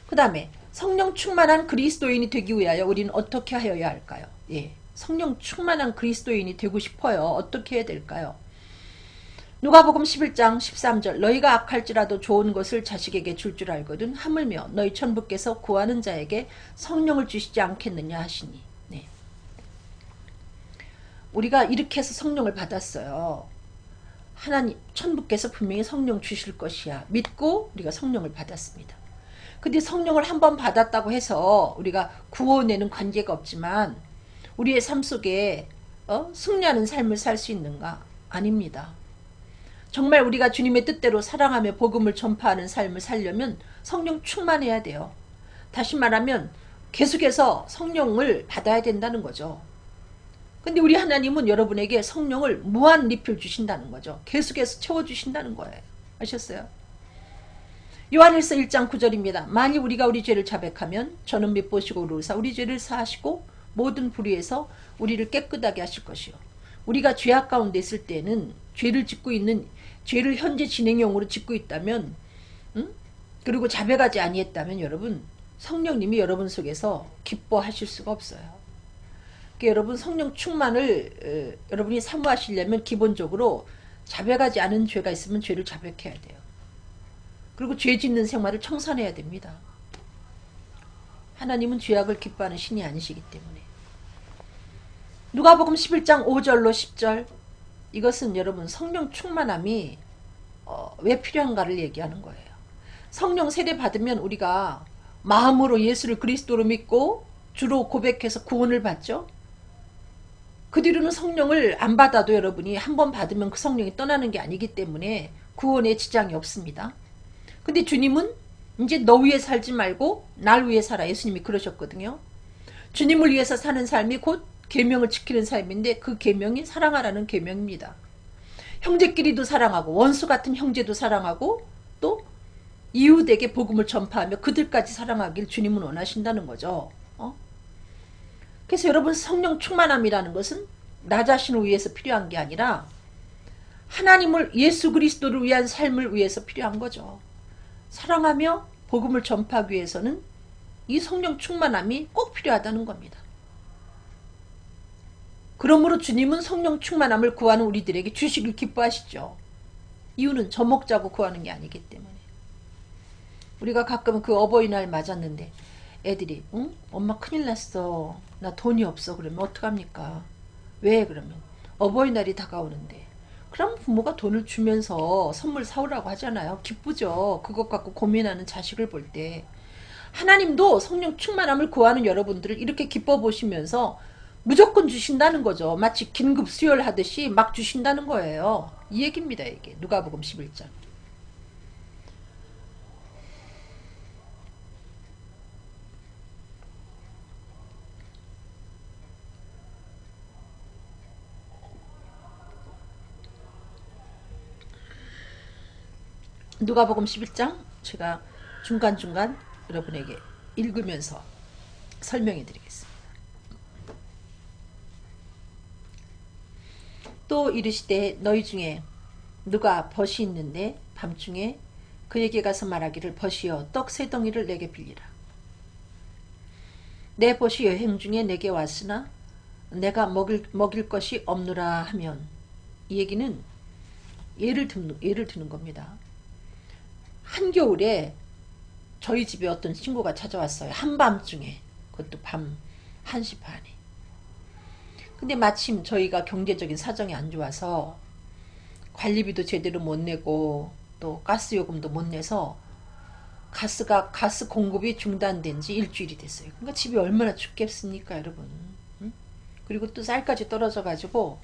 그 다음에 성령 충만한 그리스도인이 되기 위하여 우리는 어떻게 하여야 할까요? 예, 성령 충만한 그리스도인이 되고 싶어요. 어떻게 해야 될까요? 누가복음 11장 13절 너희가 악할지라도 좋은 것을 자식에게 줄 줄 알거든 하물며 너희 천부께서 구하는 자에게 성령을 주시지 않겠느냐 하시니. 네. 우리가 이렇게 해서 성령을 받았어요. 하나님 천부께서 분명히 성령 주실 것이야 믿고 우리가 성령을 받았습니다. 근데 성령을 한번 받았다고 해서 우리가 구원에는 관계가 없지만 우리의 삶 속에 승리하는 삶을 살 수 있는가? 아닙니다. 정말 우리가 주님의 뜻대로 사랑하며 복음을 전파하는 삶을 살려면 성령 충만해야 돼요. 다시 말하면 계속해서 성령을 받아야 된다는 거죠. 근데 우리 하나님은 여러분에게 성령을 무한 리필 주신다는 거죠. 계속해서 채워주신다는 거예요. 아셨어요? 요한일서 1장 9절입니다. 만일 우리가 우리 죄를 자백하면 저는 밉보시고 의로우사 우리 죄를 사하시고 모든 불의에서 우리를 깨끗하게 하실 것이요. 우리가 죄악 가운데 있을 때는 죄를 현재 진행형으로 짓고 있다면 그리고 자백하지 아니했다면 여러분 성령님이 여러분 속에서 기뻐하실 수가 없어요. 그러니까 여러분 성령 충만을 여러분이 사모하시려면 기본적으로 자백하지 않은 죄가 있으면 죄를 자백해야 돼요. 그리고 죄 짓는 생활을 청산해야 됩니다. 하나님은 죄악을 기뻐하는 신이 아니시기 때문에. 누가복음 11장 5절로 10절 이것은 여러분 성령 충만함이 왜 필요한가를 얘기하는 거예요. 성령 세례 받으면 우리가 마음으로 예수를 그리스도로 믿고 주로 고백해서 구원을 받죠. 그 뒤로는 성령을 안 받아도 여러분이 한번 받으면 그 성령이 떠나는 게 아니기 때문에 구원에 지장이 없습니다. 근데 주님은 이제 너 위해 살지 말고 날 위해 살아. 예수님이 그러셨거든요. 주님을 위해서 사는 삶이 곧 계명을 지키는 삶인데 그 계명이 사랑하라는 계명입니다. 형제끼리도 사랑하고 원수 같은 형제도 사랑하고 또 이웃에게 복음을 전파하며 그들까지 사랑하길 주님은 원하신다는 거죠. 그래서 여러분 성령 충만함이라는 것은 나 자신을 위해서 필요한 게 아니라 하나님을 예수 그리스도를 위한 삶을 위해서 필요한 거죠. 사랑하며 복음을 전파하기 위해서는 이 성령 충만함이 꼭 필요하다는 겁니다. 그러므로 주님은 성령 충만함을 구하는 우리들에게 주시길 기뻐하시죠. 이유는 젖 먹자고 구하는 게 아니기 때문에. 우리가 가끔 그 어버이날 맞았는데 애들이 응? 엄마 큰일 났어. 나 돈이 없어. 그러면 어떡합니까? 왜? 그러면 어버이날이 다가오는데. 그럼 부모가 돈을 주면서 선물 사오라고 하잖아요. 기쁘죠. 그것 갖고 고민하는 자식을 볼 때. 하나님도 성령 충만함을 구하는 여러분들을 이렇게 기뻐 보시면서 무조건 주신다는 거죠. 마치 긴급 수혈하듯이 막 주신다는 거예요. 이 얘기입니다. 이게 누가복음 11장. 누가복음 11장 제가 중간중간 여러분에게 읽으면서 설명해 드리겠습니다. 또 이르시되 너희 중에 누가 벗이 있는데 밤중에 그에게 가서 말하기를 벗이여 떡 세 덩이를 내게 빌리라. 내 벗이 여행 중에 내게 왔으나 내가 먹일 것이 없노라 하면, 이 얘기는 예를 드는 겁니다. 한겨울에 저희 집에 어떤 친구가 찾아왔어요. 한밤중에. 그것도 밤 1시 반에. 근데 마침 저희가 경제적인 사정이 안 좋아서 관리비도 제대로 못 내고 또 가스요금도 못 내서 가스 공급이 중단된 지 일주일이 됐어요. 그러니까 집이 얼마나 춥겠습니까, 여러분. 응? 그리고 또 쌀까지 떨어져 가지고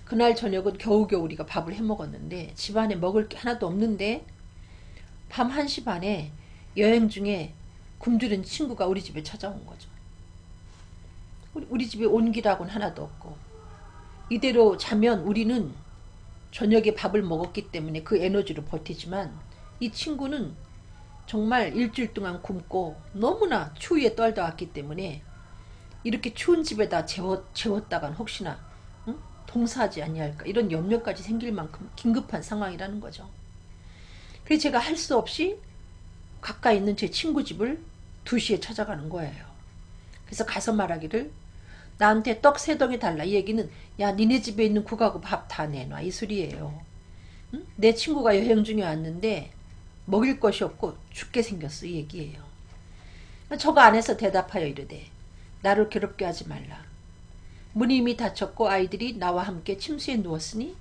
그날 저녁은 겨우겨우 우리가 밥을 해 먹었는데 집안에 먹을 게 하나도 없는데 밤 1시 반에 여행 중에 굶주린 친구가 우리 집에 찾아온 거죠. 우리 집에 온기라고는 하나도 없고, 이대로 자면 우리는 저녁에 밥을 먹었기 때문에 그 에너지로 버티지만 이 친구는 정말 일주일 동안 굶고 너무나 추위에 떨다 왔기 때문에 이렇게 추운 집에다 재웠다간 혹시나 응? 동사하지 아니할까 이런 염려까지 생길 만큼 긴급한 상황이라는 거죠. 그래서 제가 할 수 없이 가까이 있는 제 친구 집을 2시에 찾아가는 거예요. 그래서 가서 말하기를 나한테 떡 3덩이 달라. 이 얘기는 야 니네 집에 있는 국하고 밥 다 내놔 이 소리예요. 응? 내 친구가 여행 중에 왔는데 먹일 것이 없고 죽게 생겼어 이 얘기예요. 저가 안에서 대답하여 이르되 나를 괴롭게 하지 말라. 문이 이미 닫혔고 아이들이 나와 함께 침수에 누웠으니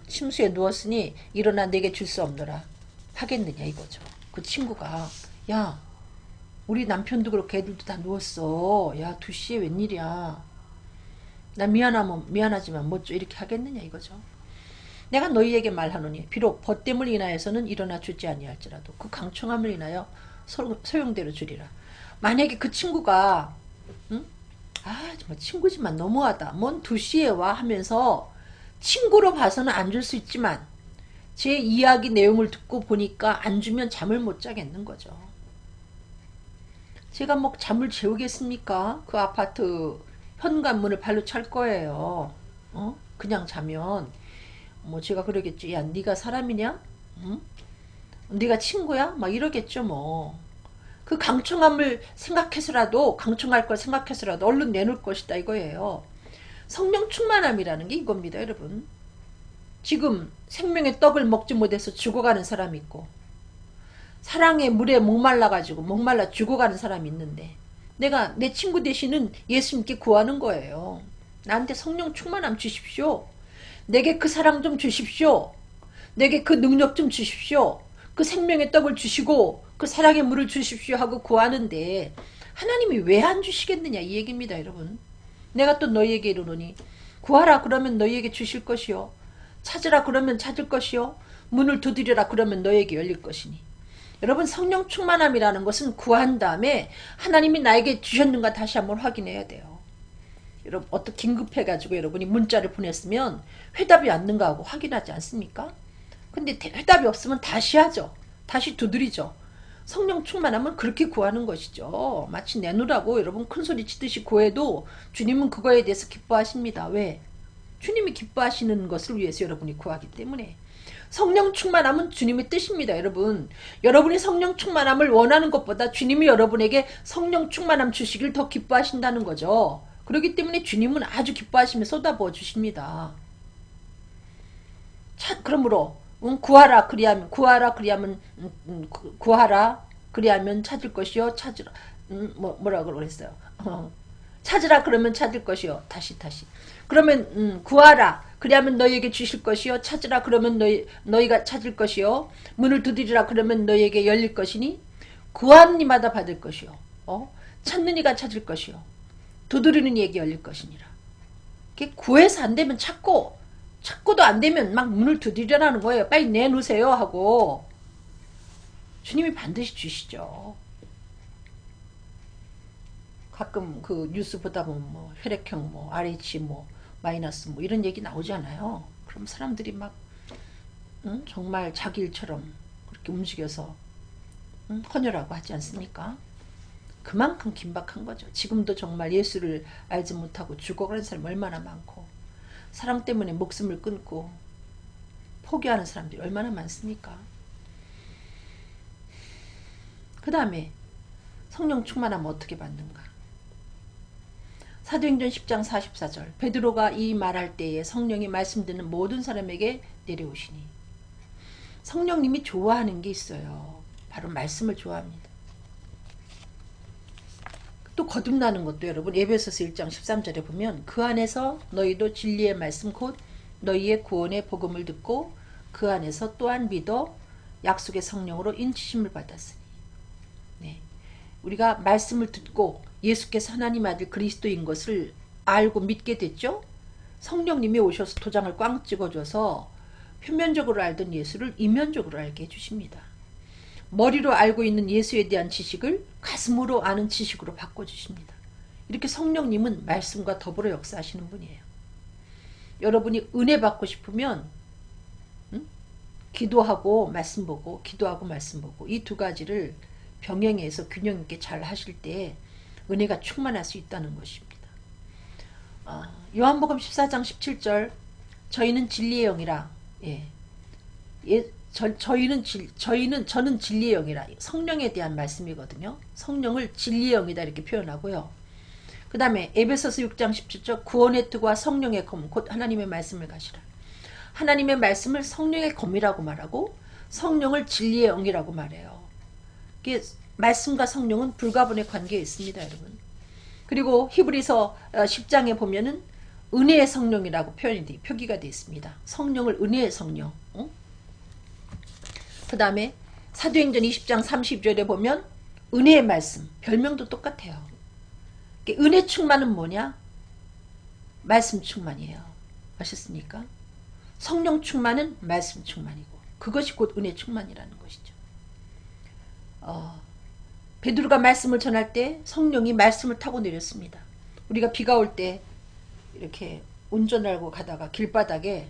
침수에 누웠으니 일어나 내게 줄 수 없노라 하겠느냐 이거죠. 그 친구가 야 우리 남편도 그렇고 애들도 다 누웠어. 야 2시에 웬일이야. 나 미안하지만 못 줘 이렇게 하겠느냐 이거죠. 내가 너희에게 말하노니 비록 벗됨을 인하여서는 일어나 주지 아니할지라도 그 강청함을 인하여 소용대로 주리라. 만약에 그 친구가 응? 정말 친구지만 너무하다. 뭔 2시에 와 하면서 친구로 봐서는 안 줄 수 있지만 제 이야기 내용을 듣고 보니까 안 주면 잠을 못 자겠는 거죠. 제가 뭐 잠을 재우겠습니까? 그 아파트 현관문을 발로 찰 거예요. 그냥 자면 뭐 제가 그러겠죠. 야 네가 사람이냐? 응? 네가 친구야? 막 이러겠죠 뭐. 그 강청함을 생각해서라도 강청할 걸 생각해서라도 얼른 내놓을 것이다 이거예요. 성령 충만함이라는 게 이겁니다 여러분. 지금 생명의 떡을 먹지 못해서 죽어가는 사람이 있고 사랑의 물에 목말라 죽어가는 사람이 있는데 내가 내 친구 되시는 예수님께 구하는 거예요. 나한테 성령 충만함 주십시오. 내게 그 사랑 좀 주십시오. 내게 그 능력 좀 주십시오. 그 생명의 떡을 주시고 그 사랑의 물을 주십시오 하고 구하는데 하나님이 왜 안 주시겠느냐 이 얘기입니다 여러분. 내가 또 너희에게 이르노니 구하라 그러면 너희에게 주실 것이요 찾으라 그러면 찾을 것이요 문을 두드려라 그러면 너희에게 열릴 것이니. 여러분 성령 충만함이라는 것은 구한 다음에 하나님이 나에게 주셨는가 다시 한번 확인해야 돼요. 여러분 어떻게 긴급해가지고 여러분이 문자를 보냈으면 회답이 왔는가 하고 확인하지 않습니까? 근데 회답이 없으면 다시 하죠. 다시 두드리죠. 성령 충만함은 그렇게 구하는 것이죠. 마치 내놓으라고 여러분 큰소리 치듯이 구해도 주님은 그거에 대해서 기뻐하십니다. 왜? 주님이 기뻐하시는 것을 위해서 여러분이 구하기 때문에. 성령 충만함은 주님의 뜻입니다 여러분. 여러분이 성령 충만함을 원하는 것보다 주님이 여러분에게 성령 충만함 주시길 더 기뻐하신다는 거죠. 그렇기 때문에 주님은 아주 기뻐하시며 쏟아부어 주십니다. 그러므로 구하라 그리하면 구하라 그리하면 찾을 것이요 찾으라 뭐라 그랬어요. 찾으라 그러면 찾을 것이요. 다시 그러면 구하라 그리하면 너희에게 주실 것이요 찾으라 그러면 너희가 찾을 것이요 문을 두드리라 그러면 너희에게 열릴 것이니 구하는 이마다 받을 것이요 찾는 이가 찾을 것이요 두드리는 이에게 열릴 것이니라. 구해서 안 되면 찾고도 안 되면 막 문을 두드리라는 거예요. 빨리 내놓으세요 하고. 주님이 반드시 주시죠. 가끔 그 뉴스 보다 보면 뭐 혈액형 뭐 RH 뭐 마이너스 뭐 이런 얘기 나오잖아요. 그럼 사람들이 막 정말 자기 일처럼 그렇게 움직여서 헌혈하고 하지 않습니까? 그만큼 긴박한 거죠. 지금도 정말 예수를 알지 못하고 죽어가는 사람이 얼마나 많고 사랑 때문에 목숨을 끊고 포기하는 사람들이 얼마나 많습니까? 그 다음에 성령 충만하면 어떻게 받는가? 사도행전 10장 44절 베드로가 이 말할 때에 성령이 말씀 듣는 모든 사람에게 내려오시니. 성령님이 좋아하는 게 있어요. 바로 말씀을 좋아합니다. 또 거듭나는 것도 여러분 에베소서 1장 13절에 보면 그 안에서 너희도 진리의 말씀 곧 너희의 구원의 복음을 듣고 그 안에서 또한 믿어 약속의 성령으로 인치심을 받았으니. 네. 우리가 말씀을 듣고 예수께서 하나님 아들 그리스도인 것을 알고 믿게 됐죠. 성령님이 오셔서 도장을 꽝 찍어줘서 표면적으로 알던 예수를 이면적으로 알게 해주십니다. 머리로 알고 있는 예수에 대한 지식을 가슴으로 아는 지식으로 바꿔주십니다. 이렇게 성령님은 말씀과 더불어 역사하시는 분이에요. 여러분이 은혜 받고 싶으면 기도하고 말씀 보고 기도하고 말씀 보고 이 두 가지를 병행해서 균형 있게 잘 하실 때 은혜가 충만할 수 있다는 것입니다. 요한복음 14장 17절 저희는 진리의 영이라 저는 진리의 영이라 성령에 대한 말씀이거든요. 성령을 진리의 영이다 이렇게 표현하고요. 그 다음에 에베소서 6장 17절 구원의 뜻과 성령의 검 곧 하나님의 말씀을 가시라. 하나님의 말씀을 성령의 검이라고 말하고 성령을 진리의 영이라고 말해요. 이게 말씀과 성령은 불가분의 관계에 있습니다, 여러분. 그리고 히브리서 10장에 보면은 은혜의 성령이라고 표기가 되어 있습니다. 성령을 은혜의 성령. 그 다음에 사도행전 20장 30절에 보면 은혜의 말씀, 별명도 똑같아요. 은혜 충만은 뭐냐? 말씀 충만이에요. 아셨습니까? 성령 충만은 말씀 충만이고 그것이 곧 은혜 충만이라는 것이죠. 베드로가 말씀을 전할 때 성령이 말씀을 타고 내렸습니다. 우리가 비가 올 때 이렇게 운전하고 가다가 길바닥에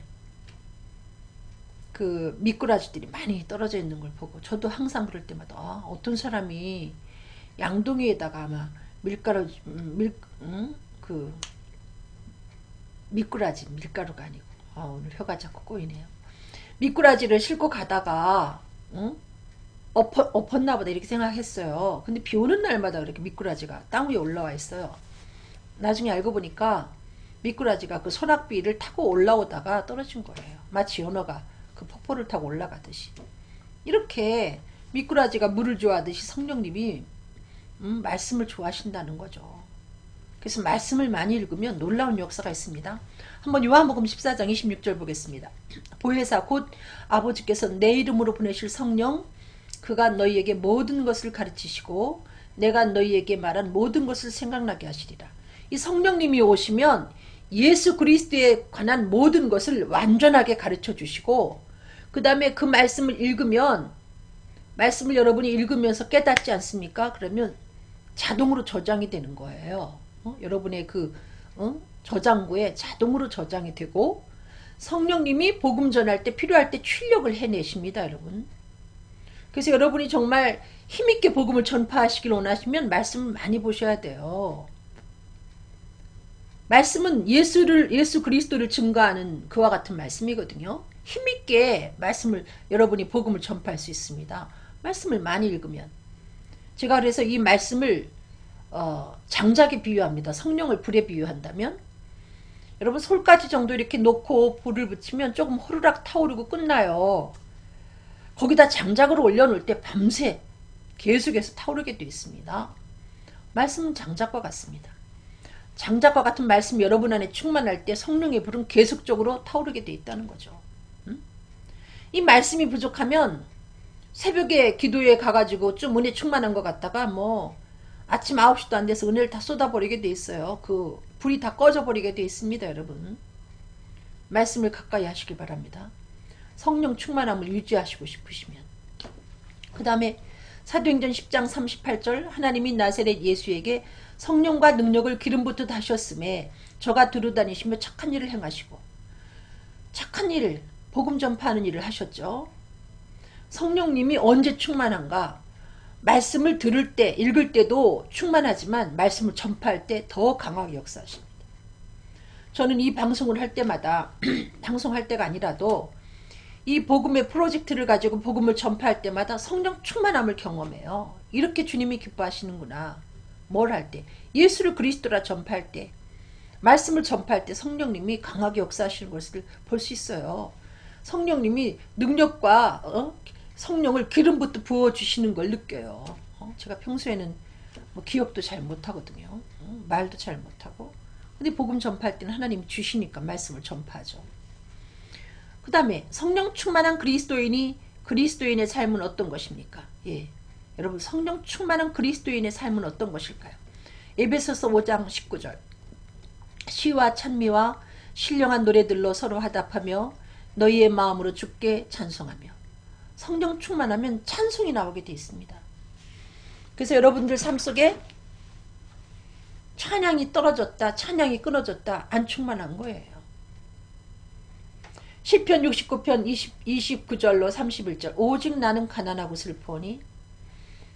그 미꾸라지들이 많이 떨어져 있는 걸 보고 저도 항상 그럴 때마다 어떤 사람이 양동이에다가 아마 밀가루가 아니고 오늘 혀가 자꾸 꼬이네요. 미꾸라지를 싣고 가다가 엎었나 보다 이렇게 생각했어요. 근데 비 오는 날마다 그렇게 미꾸라지가 땅 위에 올라와 있어요. 나중에 알고 보니까 미꾸라지가 그 소낙비를 타고 올라오다가 떨어진 거예요. 마치 연어가 그 폭포를 타고 올라가듯이. 이렇게 미꾸라지가 물을 좋아하듯이 성령님이 말씀을 좋아하신다는 거죠. 그래서 말씀을 많이 읽으면 놀라운 역사가 있습니다. 한번 요한복음 14장 26절 보겠습니다. 보혜사 곧 아버지께서 내 이름으로 보내실 성령 그가 너희에게 모든 것을 가르치시고 내가 너희에게 말한 모든 것을 생각나게 하시리라. 이 성령님이 오시면 예수 그리스도에 관한 모든 것을 완전하게 가르쳐 주시고 그 다음에 그 말씀을 읽으면 말씀을 여러분이 읽으면서 깨닫지 않습니까? 그러면 자동으로 저장이 되는 거예요. 여러분의 그 저장고에 자동으로 저장이 되고 성령님이 복음 전할 때 필요할 때 출력을 해내십니다, 여러분. 그래서 여러분이 정말 힘있게 복음을 전파하시길 원하시면 말씀을 많이 보셔야 돼요. 말씀은 예수 그리스도를 증거하는 그와 같은 말씀이거든요. 힘있게 말씀을 여러분이 복음을 전파할 수 있습니다. 말씀을 많이 읽으면. 제가 그래서 이 말씀을 장작에 비유합니다. 성령을 불에 비유한다면 여러분 솔가지 정도 이렇게 놓고 불을 붙이면 조금 호루락 타오르고 끝나요. 거기다 장작을 올려놓을 때 밤새 계속해서 타오르게 되어 있습니다. 말씀은 장작과 같습니다. 장작과 같은 말씀 여러분 안에 충만할 때 성령의 불은 계속적으로 타오르게 되어 있다는 거죠. 이 말씀이 부족하면 새벽에 기도에 가가지고 좀 은혜 충만한 것 같다가 뭐 아침 9시도 안 돼서 은혜를 다 쏟아버리게 돼 있어요. 그 불이 다 꺼져버리게 돼 있습니다. 여러분 말씀을 가까이 하시기 바랍니다. 성령 충만함을 유지하시고 싶으시면. 그 다음에 사도행전 10장 38절 하나님이 나사렛 예수에게 성령과 능력을 기름부터 다셨음에 저가 두루다니시며 착한 일을 행하시고, 착한 일을 복음 전파하는 일을 하셨죠. 성령님이 언제 충만한가? 말씀을 들을 때 읽을 때도 충만하지만 말씀을 전파할 때 더 강하게 역사하십니다. 저는 이 방송을 할 때마다 방송할 때가 아니라도 이 복음의 프로젝트를 가지고 복음을 전파할 때마다 성령 충만함을 경험해요. 이렇게 주님이 기뻐하시는구나. 뭘 할 때? 예수를 그리스도라 전파할 때, 말씀을 전파할 때 성령님이 강하게 역사하시는 것을 볼 수 있어요. 성령님이 능력과 성령을 기름부터 부어주시는 걸 느껴요. 제가 평소에는 뭐 기억도 잘 못하거든요. 말도 잘 못하고. 근데 복음 전파할 때는 하나님이 주시니까 말씀을 전파하죠. 그 다음에 성령 충만한 그리스도인의 삶은 어떤 것입니까? 예, 여러분 성령 충만한 그리스도인의 삶은 어떤 것일까요? 에베소서 5장 19절 시와 찬미와 신령한 노래들로 서로 화답하며 너희의 마음으로 주께 찬송하며. 성령 충만하면 찬송이 나오게 되어 있습니다. 그래서 여러분들 삶 속에 찬양이 떨어졌다, 찬양이 끊어졌다, 안 충만한 거예요. 시편 69편 29절로 31절 오직 나는 가난하고 슬퍼오니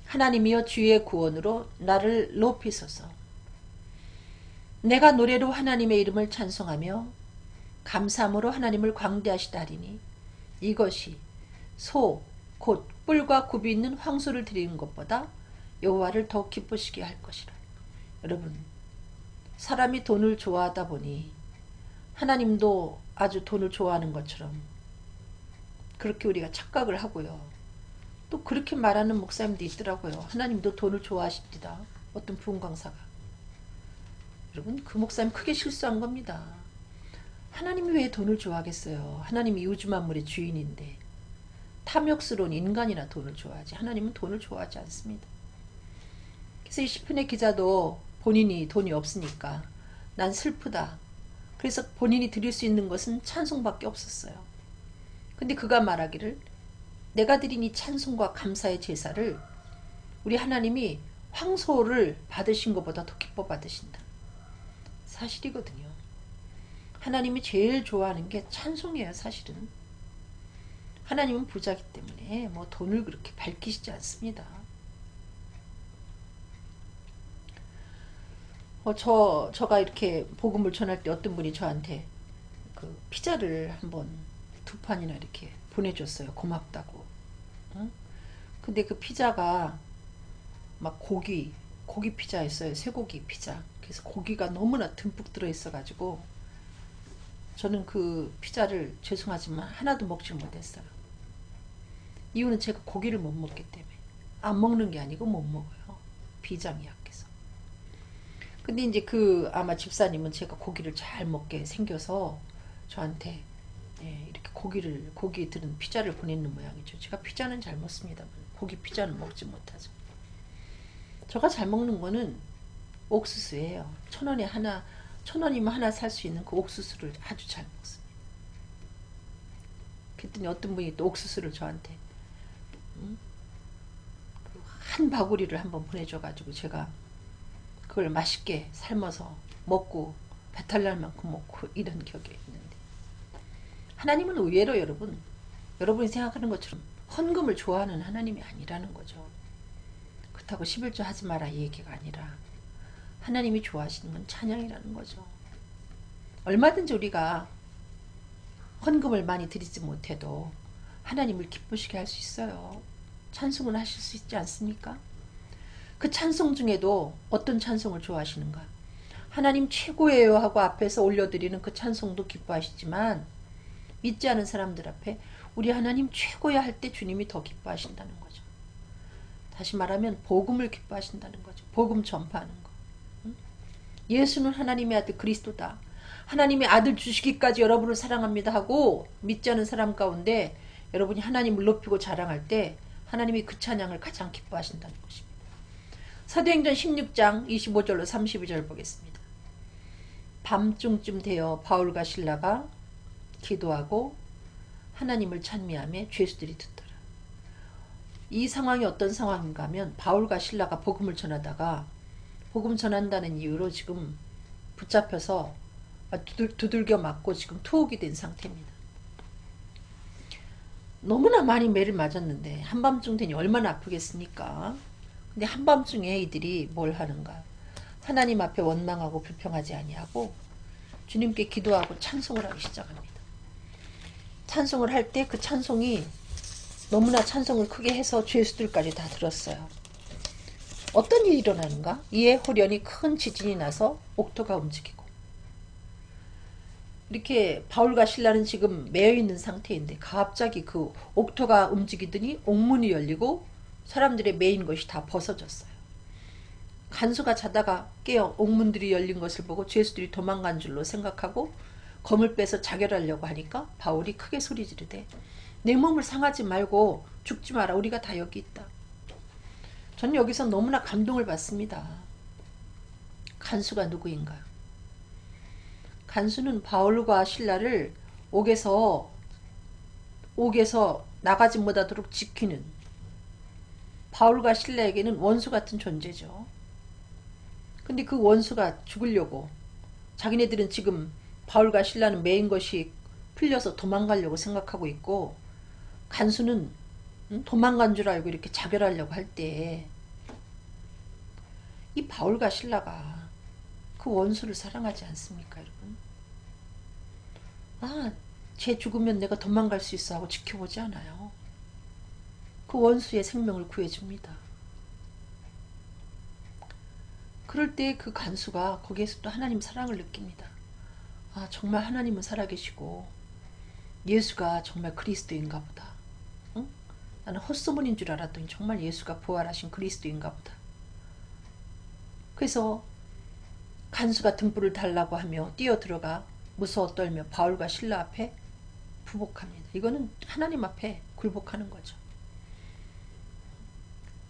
하나님이여 주의 구원으로 나를 높이소서. 내가 노래로 하나님의 이름을 찬송하며 감사함으로 하나님을 광대하시다 하리니 이것이 소 곧 뿔과 굽이 있는 황소를 드리는 것보다 여호와를 더 기쁘시게 할 것이라. 여러분 사람이 돈을 좋아하다 보니 하나님도 아주 돈을 좋아하는 것처럼 그렇게 우리가 착각을 하고요. 또 그렇게 말하는 목사님도 있더라고요. 하나님도 돈을 좋아하십니다. 어떤 부흥 강사가. 여러분 그 목사님 크게 실수한 겁니다. 하나님이 왜 돈을 좋아하겠어요? 하나님이 우주 만물의 주인인데. 탐욕스러운 인간이나 돈을 좋아하지 하나님은 돈을 좋아하지 않습니다. 그래서 이 시편의 기자도 본인이 돈이 없으니까 난 슬프다. 그래서 본인이 드릴 수 있는 것은 찬송밖에 없었어요. 근데 그가 말하기를 내가 드린 이 찬송과 감사의 제사를 우리 하나님이 황소를 받으신 것보다 더 기뻐 받으신다. 사실이거든요. 하나님이 제일 좋아하는 게 찬송이에요. 사실은. 하나님은 부자기 때문에 뭐 돈을 그렇게 밝히시지 않습니다. 저가 이렇게 복음을 전할 때 어떤 분이 저한테 그 피자를 한번 2판이나 이렇게 보내줬어요. 고맙다고. 근데 그 피자가 막 고기 피자였어요. 쇠고기 피자. 그래서 고기가 너무나 듬뿍 들어있어 가지고 저는 그 피자를 죄송하지만 하나도 먹지 못했어요. 이유는 제가 고기를 못 먹기 때문에. 안 먹는 게 아니고 못 먹어요. 비장이 약해서. 근데 이제 그 아마 집사님은 제가 고기를 잘 먹게 생겨서 저한테 이렇게 고기 들은 피자를 보내는 모양이죠. 제가 피자는 잘 먹습니다. 고기 피자는 먹지 못하죠. 제가 잘 먹는 거는 옥수수예요. 1,000원이면 하나 살 수 있는 그 옥수수를 아주 잘 먹습니다. 그랬더니 어떤 분이 또 옥수수를 저한테 한 바구리를 한번 보내줘가지고 제가 그걸 맛있게 삶아서 먹고 배탈 날 만큼 먹고 이런 격이 있는데 하나님은 의외로 여러분이 생각하는 것처럼 헌금을 좋아하는 하나님이 아니라는 거죠. 그렇다고 11조 하지 마라 이 얘기가 아니라 하나님이 좋아하시는 건 찬양이라는 거죠. 얼마든지 우리가 헌금을 많이 드리지 못해도 하나님을 기쁘시게 할 수 있어요. 찬송을 하실 수 있지 않습니까? 그 찬송 중에도 어떤 찬송을 좋아하시는가? 하나님 최고예요 하고 앞에서 올려드리는 그 찬송도 기뻐하시지만 믿지 않은 사람들 앞에 우리 하나님 최고야 할 때 주님이 더 기뻐하신다는 거죠. 다시 말하면 복음을 기뻐하신다는 거죠. 복음 전파하는 거. 예수는 하나님의 아들 그리스도다. 하나님의 아들 주시기까지 여러분을 사랑합니다 하고 믿지 않은 사람 가운데 여러분이 하나님을 높이고 자랑할 때 하나님이 그 찬양을 가장 기뻐하신다는 것입니다. 사도행전 16장 25절로 32절 보겠습니다. 밤중쯤 되어 바울과 실라가 기도하고 하나님을 찬미하며 죄수들이 듣더라. 이 상황이 어떤 상황인가 하면 바울과 실라가 복음을 전하다가 복음 전한다는 이유로 지금 붙잡혀서 두들겨 맞고 지금 투옥이 된 상태입니다. 너무나 많이 매를 맞았는데 한밤중 되니 얼마나 아프겠습니까? 근데 한밤중에 이들이 뭘 하는가? 하나님 앞에 원망하고 불평하지 아니하고 주님께 기도하고 찬송을 하기 시작합니다. 찬송을 할 때 그 찬송이 너무나 찬송을 크게 해서 죄수들까지 다 들었어요. 어떤 일이 일어나는가? 이에 호련히 큰 지진이 나서 옥토가 움직이고 이렇게 바울과 실라는 지금 매여있는 상태인데 갑자기 그 옥토가 움직이더니 옥문이 열리고 사람들의 매인 것이 다 벗어졌어요. 간수가 자다가 깨어 옥문들이 열린 것을 보고 죄수들이 도망간 줄로 생각하고 검을 빼서 자결하려고 하니까 바울이 크게 소리 지르되 내 몸을 상하지 말고 죽지 마라. 우리가 다 여기 있다. 저는 여기서 너무나 감동을 받습니다. 간수가 누구인가? 간수는 바울과 실라를 옥에서 나가지 못하도록 지키는 바울과 실라에게는 원수 같은 존재죠. 근데 그 원수가 죽으려고 자기네들은 지금 바울과 실라는 매인 것이 풀려서 도망가려고 생각하고 있고 간수는 도망간 줄 알고 이렇게 자결하려고 할 때 이 바울과 실라가 그 원수를 사랑하지 않습니까, 여러분? 아, 쟤 죽으면 내가 도망갈 수 있어 하고 지켜보지 않아요. 그 원수의 생명을 구해줍니다. 그럴 때 그 간수가 거기에서 또 하나님 사랑을 느낍니다. 아, 정말 하나님은 살아계시고 예수가 정말 그리스도인가 보다. 응? 나는 헛소문인 줄 알았더니 정말 예수가 부활하신 그리스도인가 보다. 그래서 간수가 등불을 달라고 하며 뛰어들어가 무서워 떨며 바울과 실라 앞에 부복합니다. 이거는 하나님 앞에 굴복하는 거죠.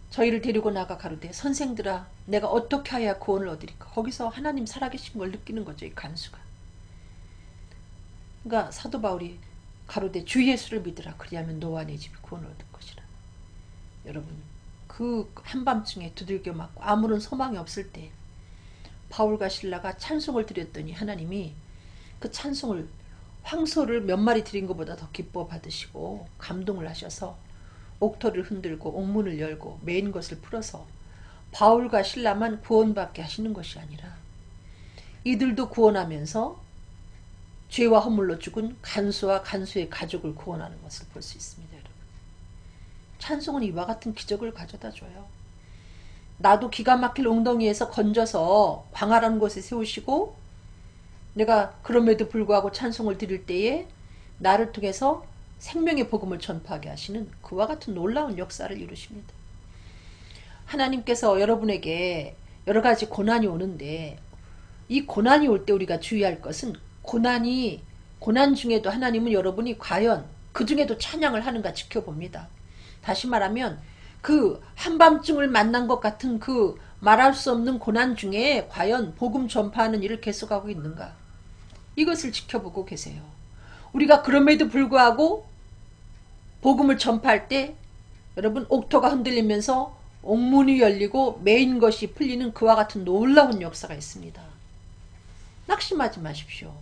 저희를 데리고 나가 가로되 선생들아 내가 어떻게 하여야 구원을 얻으리까. 거기서 하나님 살아계신 걸 느끼는 거죠. 이 간수가. 그러니까 사도 바울이 가로되 주 예수를 믿으라. 그리하면 너와 내 집이 구원을 얻을 것이라. 여러분 그 한밤중에 두들겨 맞고 아무런 소망이 없을 때 바울과 실라가 찬송을 드렸더니 하나님이 그 찬송을 황소를 몇 마리 드린 것보다 더 기뻐 받으시고 감동을 하셔서 옥토를 흔들고 옥문을 열고 매인 것을 풀어서 바울과 실라만 구원받게 하시는 것이 아니라 이들도 구원하면서 죄와 허물로 죽은 간수와 간수의 가족을 구원하는 것을 볼 수 있습니다. 여러분. 찬송은 이와 같은 기적을 가져다 줘요. 나도 기가 막힐 웅덩이에서 건져서 광활한 곳에 세우시고 내가 그럼에도 불구하고 찬송을 드릴 때에 나를 통해서 생명의 복음을 전파하게 하시는 그와 같은 놀라운 역사를 이루십니다. 하나님께서 여러분에게 여러 가지 고난이 오는데 이 고난이 올 때 우리가 주의할 것은 고난 중에도 하나님은 여러분이 과연 그 중에도 찬양을 하는가 지켜봅니다. 다시 말하면 그 한밤중을 만난 것 같은 그 말할 수 없는 고난 중에 과연 복음 전파하는 일을 계속하고 있는가. 이것을 지켜보고 계세요. 우리가 그럼에도 불구하고 복음을 전파할 때 여러분 옥토가 흔들리면서 옥문이 열리고 매인 것이 풀리는 그와 같은 놀라운 역사가 있습니다. 낙심하지 마십시오.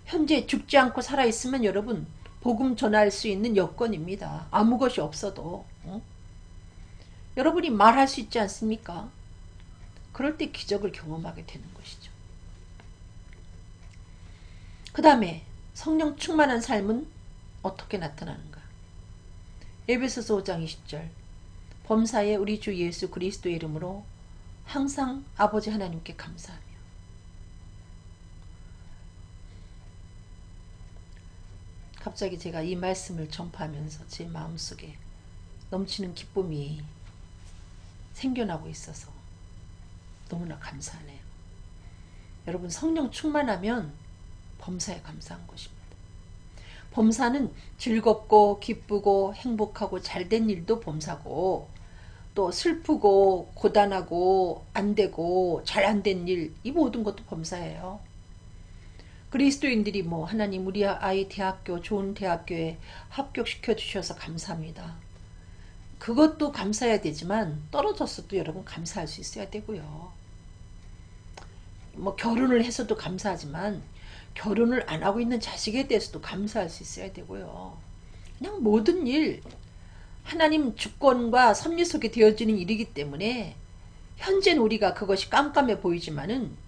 현재 죽지 않고 살아있으면 여러분 복음 전할 수 있는 여건입니다. 아무 것이 없어도. 여러분이 말할 수 있지 않습니까? 그럴 때 기적을 경험하게 되는 것이죠. 그 다음에 성령 충만한 삶은 어떻게 나타나는가? 에베소서 5장 20절 범사에 우리 주 예수 그리스도의 이름으로 항상 아버지 하나님께 감사하며 갑자기 제가 이 말씀을 전파하면서 제 마음속에 넘치는 기쁨이 생겨나고 있어서 너무나 감사하네요. 여러분, 성령 충만하면 범사에 감사한 것입니다. 범사는 즐겁고 기쁘고 행복하고 잘된 일도 범사고, 또 슬프고 고단하고 안되고 잘 안된 일, 이 모든 것도 범사예요. 그리스도인들이 뭐 하나님 우리 아이 대학교 좋은 대학교에 합격시켜 주셔서 감사합니다. 그것도 감사해야 되지만 떨어졌어도 여러분 감사할 수 있어야 되고요. 뭐 결혼을 해서도 감사하지만 결혼을 안 하고 있는 자식에 대해서도 감사할 수 있어야 되고요. 그냥 모든 일 하나님 주권과 섭리 속에 되어지는 일이기 때문에 현재는 우리가 그것이 깜깜해 보이지만은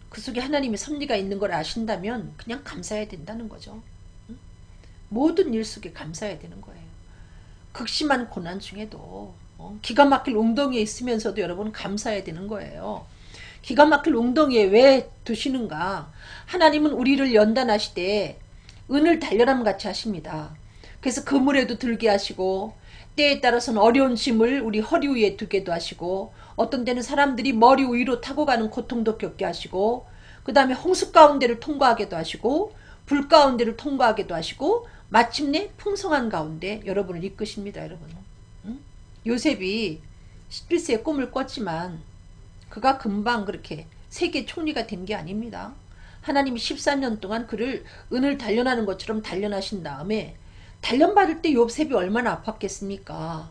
그 속에 하나님의 섭리가 있는 걸 아신다면 그냥 감사해야 된다는 거죠. 모든 일 속에 감사해야 되는 거예요. 극심한 고난 중에도 기가 막힐 웅덩이에 있으면서도 여러분 감사해야 되는 거예요. 기가 막힐 웅덩이에 왜 두시는가? 하나님은 우리를 연단하시되 은을 달려람 같이 하십니다. 그래서 그물에도 들게 하시고 때에 따라서는 어려운 짐을 우리 허리 위에 두게도 하시고 어떤 때는 사람들이 머리 위로 타고 가는 고통도 겪게 하시고 그 다음에 홍수 가운데를 통과하게도 하시고 불 가운데를 통과하게도 하시고 마침내 풍성한 가운데 여러분을 이끄십니다. 여러분. 요셉이 11세에 꿈을 꿨지만 그가 금방 그렇게 세계 총리가 된 게 아닙니다. 하나님이 14년 동안 그를 은을 단련하는 것처럼 단련하신 다음에 단련받을 때 요셉이 얼마나 아팠겠습니까?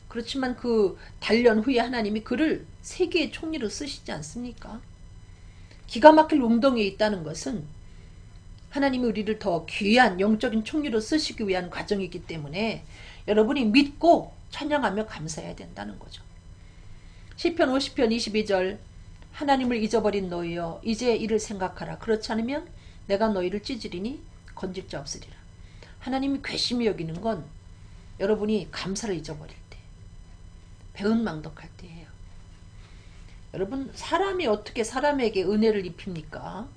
그렇지만 그 단련 후에 하나님이 그를 세계의 총리로 쓰시지 않습니까? 기가 막힐 웅덩이에 있다는 것은 하나님이 우리를 더 귀한 영적인 총리로 쓰시기 위한 과정이기 때문에 여러분이 믿고 찬양하며 감사해야 된다는 거죠. 시편 50편 22절 하나님을 잊어버린 너희여 이제 이를 생각하라. 그렇지 않으면 내가 너희를 찢으리니 건질 자 없으리라. 하나님이 괘씸히 여기는 건 여러분이 감사를 잊어버릴 때, 배은망덕할 때예요. 여러분, 사람이 어떻게 사람에게 은혜를 입힙니까?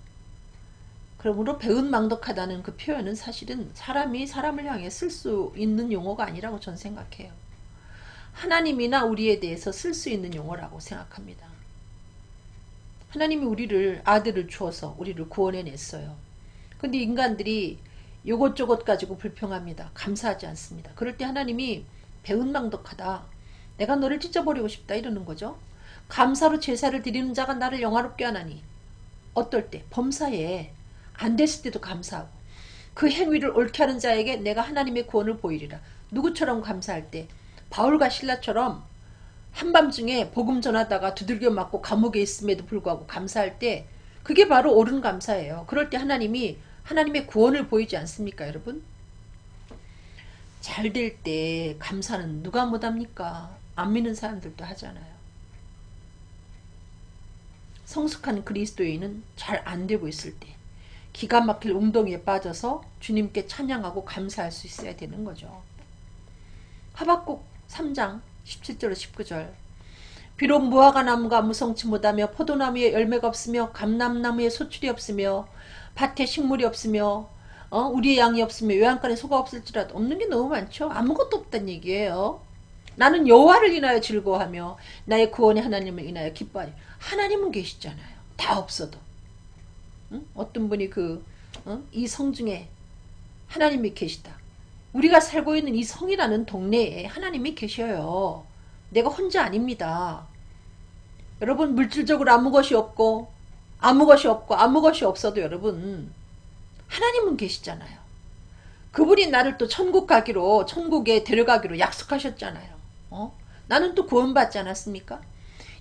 그러므로 배은망덕하다는 그 표현은 사실은 사람이 사람을 향해 쓸 수 있는 용어가 아니라고 저는 생각해요. 하나님이나 우리에 대해서 쓸 수 있는 용어라고 생각합니다. 하나님이 우리를 아들을 주어서 우리를 구원해냈어요. 근데 인간들이 요것저것 가지고 불평합니다. 감사하지 않습니다. 그럴 때 하나님이 배은망덕하다. 내가 너를 찢어버리고 싶다 이러는 거죠. 감사로 제사를 드리는 자가 나를 영화롭게 하나니. 어떨 때? 범사에 안 됐을 때도 감사하고 그 행위를 옳게 하는 자에게 내가 하나님의 구원을 보이리라. 누구처럼 감사할 때? 바울과 실라처럼 한밤중에 복음 전하다가 두들겨 맞고 감옥에 있음에도 불구하고 감사할 때 그게 바로 옳은 감사예요. 그럴 때 하나님이 하나님의 구원을 보이지 않습니까, 여러분? 잘 될 때 감사는 누가 못합니까? 안 믿는 사람들도 하잖아요. 성숙한 그리스도인은 잘 안 되고 있을 때 기가 막힐 웅덩이에 빠져서 주님께 찬양하고 감사할 수 있어야 되는 거죠. 하박국 3장 17절 19절 비록 무화과 나무가 무성치 못하며 포도나무에 열매가 없으며 감람나무에 소출이 없으며 밭에 식물이 없으며 우리의 양이 없으며 외양간에 소가 없을지라도 없는 게 너무 많죠. 아무것도 없다는 얘기예요. 나는 여호와를 인하여 즐거워하며 나의 구원의 하나님을 인하여 기뻐하리. 하나님은 계시잖아요. 다 없어도. 어떤 분이 이 성 중에 하나님이 계시다. 우리가 살고 있는 이 성이라는 동네에 하나님이 계셔요. 내가 혼자 아닙니다. 여러분, 물질적으로 아무것이 없고 아무것이 없어도 여러분 하나님은 계시잖아요. 그분이 나를 또 천국 가기로, 천국에 데려가기로 약속하셨잖아요. 나는 또 구원받지 않았습니까?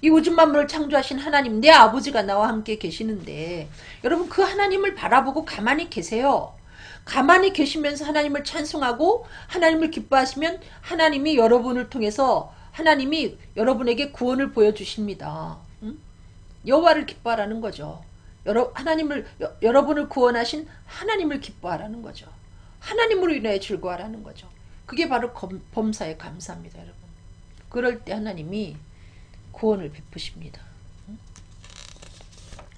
이 우주 만물을 창조하신 하나님, 내 아버지가 나와 함께 계시는데 여러분 그 하나님을 바라보고 가만히 계세요. 가만히 계시면서 하나님을 찬송하고 하나님을 기뻐하시면 하나님이 여러분을 통해서 하나님이 여러분에게 구원을 보여주십니다. 여호와를 기뻐하라는 거죠. 여러분을 구원하신 하나님을 기뻐하라는 거죠. 하나님으로 인해 즐거워하라는 거죠. 그게 바로 범사의 감사입니다, 여러분. 그럴 때 하나님이 구원을 베푸십니다.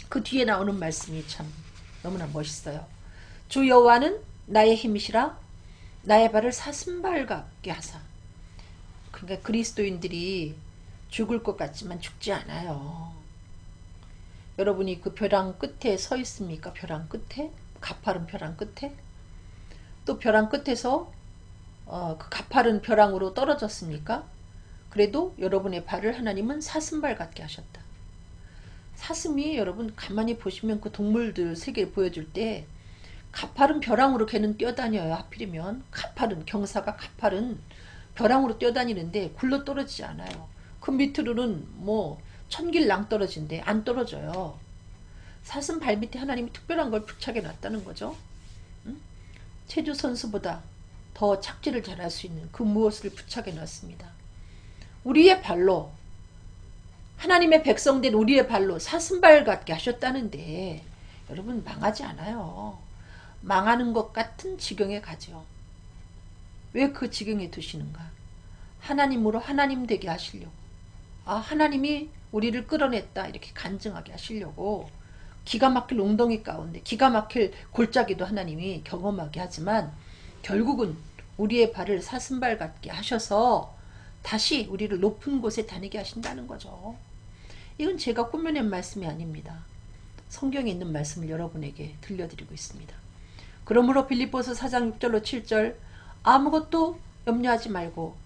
그 뒤에 나오는 말씀이 참 너무나 멋있어요. 주 여호와는 나의 힘이시라 나의 발을 사슴발 같게 하사. 그러니까 그리스도인들이 죽을 것 같지만 죽지 않아요. 여러분이 그 벼랑 끝에 서 있습니까? 벼랑 끝에? 가파른 벼랑 끝에? 또 벼랑 끝에서 그 가파른 벼랑으로 떨어졌습니까? 그래도 여러분의 발을 하나님은 사슴발 같게 하셨다. 사슴이 여러분 가만히 보시면 그 동물들 세계를 보여줄 때 가파른 벼랑으로 걔는 뛰어다녀요. 하필이면 가파른 경사가 가파른 벼랑으로 뛰어다니는데 굴러 떨어지지 않아요. 그 밑으로는 뭐 천길랑 떨어진데 안 떨어져요. 사슴 발밑에 하나님이 특별한 걸 부착해 놨다는 거죠. 응? 체조 선수보다 더 착지를 잘할 수 있는 그 무엇을 부착해 놨습니다. 우리의 발로 하나님의 백성된 우리의 발로 사슴발 같게 하셨다는데 여러분 망하지 않아요. 망하는 것 같은 지경에 가죠. 왜 그 지경에 두시는가? 하나님으로 하나님 되게 하시려고. 하나님이 우리를 끌어냈다 이렇게 간증하게 하시려고 기가 막힐 웅덩이 가운데 기가 막힐 골짜기도 하나님이 경험하게 하지만 결국은 우리의 발을 사슴발 같게 하셔서 다시 우리를 높은 곳에 다니게 하신다는 거죠. 이건 제가 꾸며낸 말씀이 아닙니다. 성경에 있는 말씀을 여러분에게 들려드리고 있습니다. 그러므로 빌립보서 4장 6절로 7절 아무것도 염려하지 말고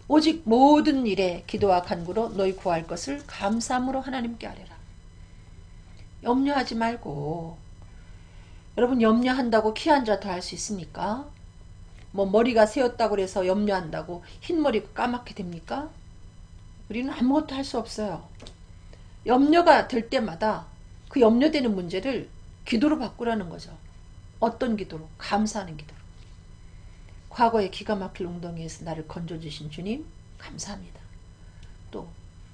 오직 모든 일에 기도와 간구로 너희 구할 것을 감사함으로 하나님께 아뢰라. 염려하지 말고 여러분 염려한다고 키 한 자 더 할 수 있습니까? 뭐 머리가 새었다고 해서 염려한다고 흰머리가 까맣게 됩니까? 우리는 아무것도 할 수 없어요. 염려가 될 때마다 그 염려되는 문제를 기도로 바꾸라는 거죠. 어떤 기도로? 감사하는 기도로. 과거에 기가 막힐 웅덩이에서 나를 건져주신 주님 감사합니다. 또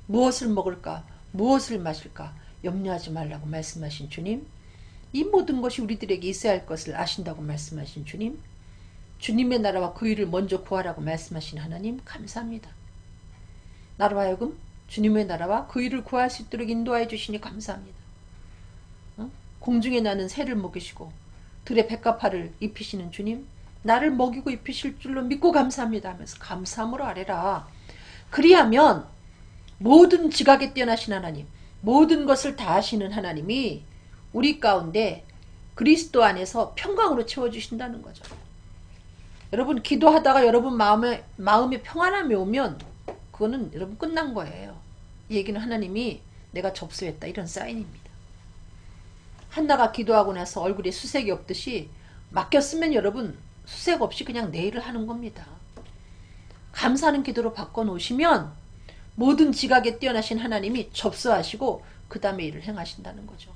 무엇을 먹을까? 무엇을 마실까? 염려하지 말라고 말씀하신 주님, 이 모든 것이 우리들에게 있어야 할 것을 아신다고 말씀하신 주님, 주님의 나라와 그 일을 먼저 구하라고 말씀하신 하나님 감사합니다. 나로 하여금 주님의 나라와 그 일을 구할 수 있도록 인도하여 주시니 감사합니다. 공중에 나는 새를 먹이시고 들의 백합화를 입히시는 주님, 나를 먹이고 입히실 줄로 믿고 감사합니다 하면서 감사함으로 아뢰라. 그리하면 모든 지각에 뛰어나신 하나님, 모든 것을 다 하시는 하나님이 우리 가운데 그리스도 안에서 평강으로 채워주신다는 거죠. 여러분 기도하다가 여러분 마음에 평안함이 오면 그거는 여러분 끝난 거예요. 이 얘기는 하나님이 내가 접수했다 이런 사인입니다. 한나가 기도하고 나서 얼굴에 수색이 없듯이 맡겼으면 여러분 수색 없이 그냥 내일을 하는 겁니다. 감사하는 기도로 바꿔놓으시면 모든 지각에 뛰어나신 하나님이 접수하시고 그 다음에 일을 행하신다는 거죠.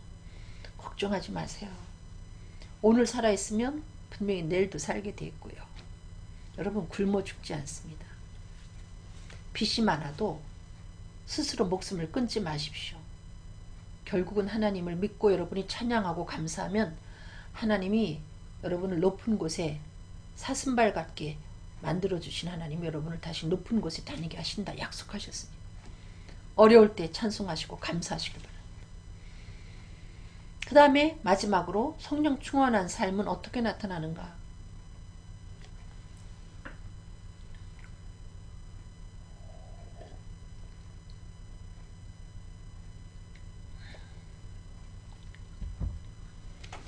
걱정하지 마세요. 오늘 살아있으면 분명히 내일도 살게 돼 있고요. 여러분 굶어 죽지 않습니다. 빚이 많아도 스스로 목숨을 끊지 마십시오. 결국은 하나님을 믿고 여러분이 찬양하고 감사하면 하나님이 여러분을 높은 곳에 사슴발 같게 만들어주신 하나님이 여러분을 다시 높은 곳에 다니게 하신다 약속하셨습니다. 어려울 때 찬송하시고 감사하시길 바랍니다. 그 다음에 마지막으로 성령 충만한 삶은 어떻게 나타나는가?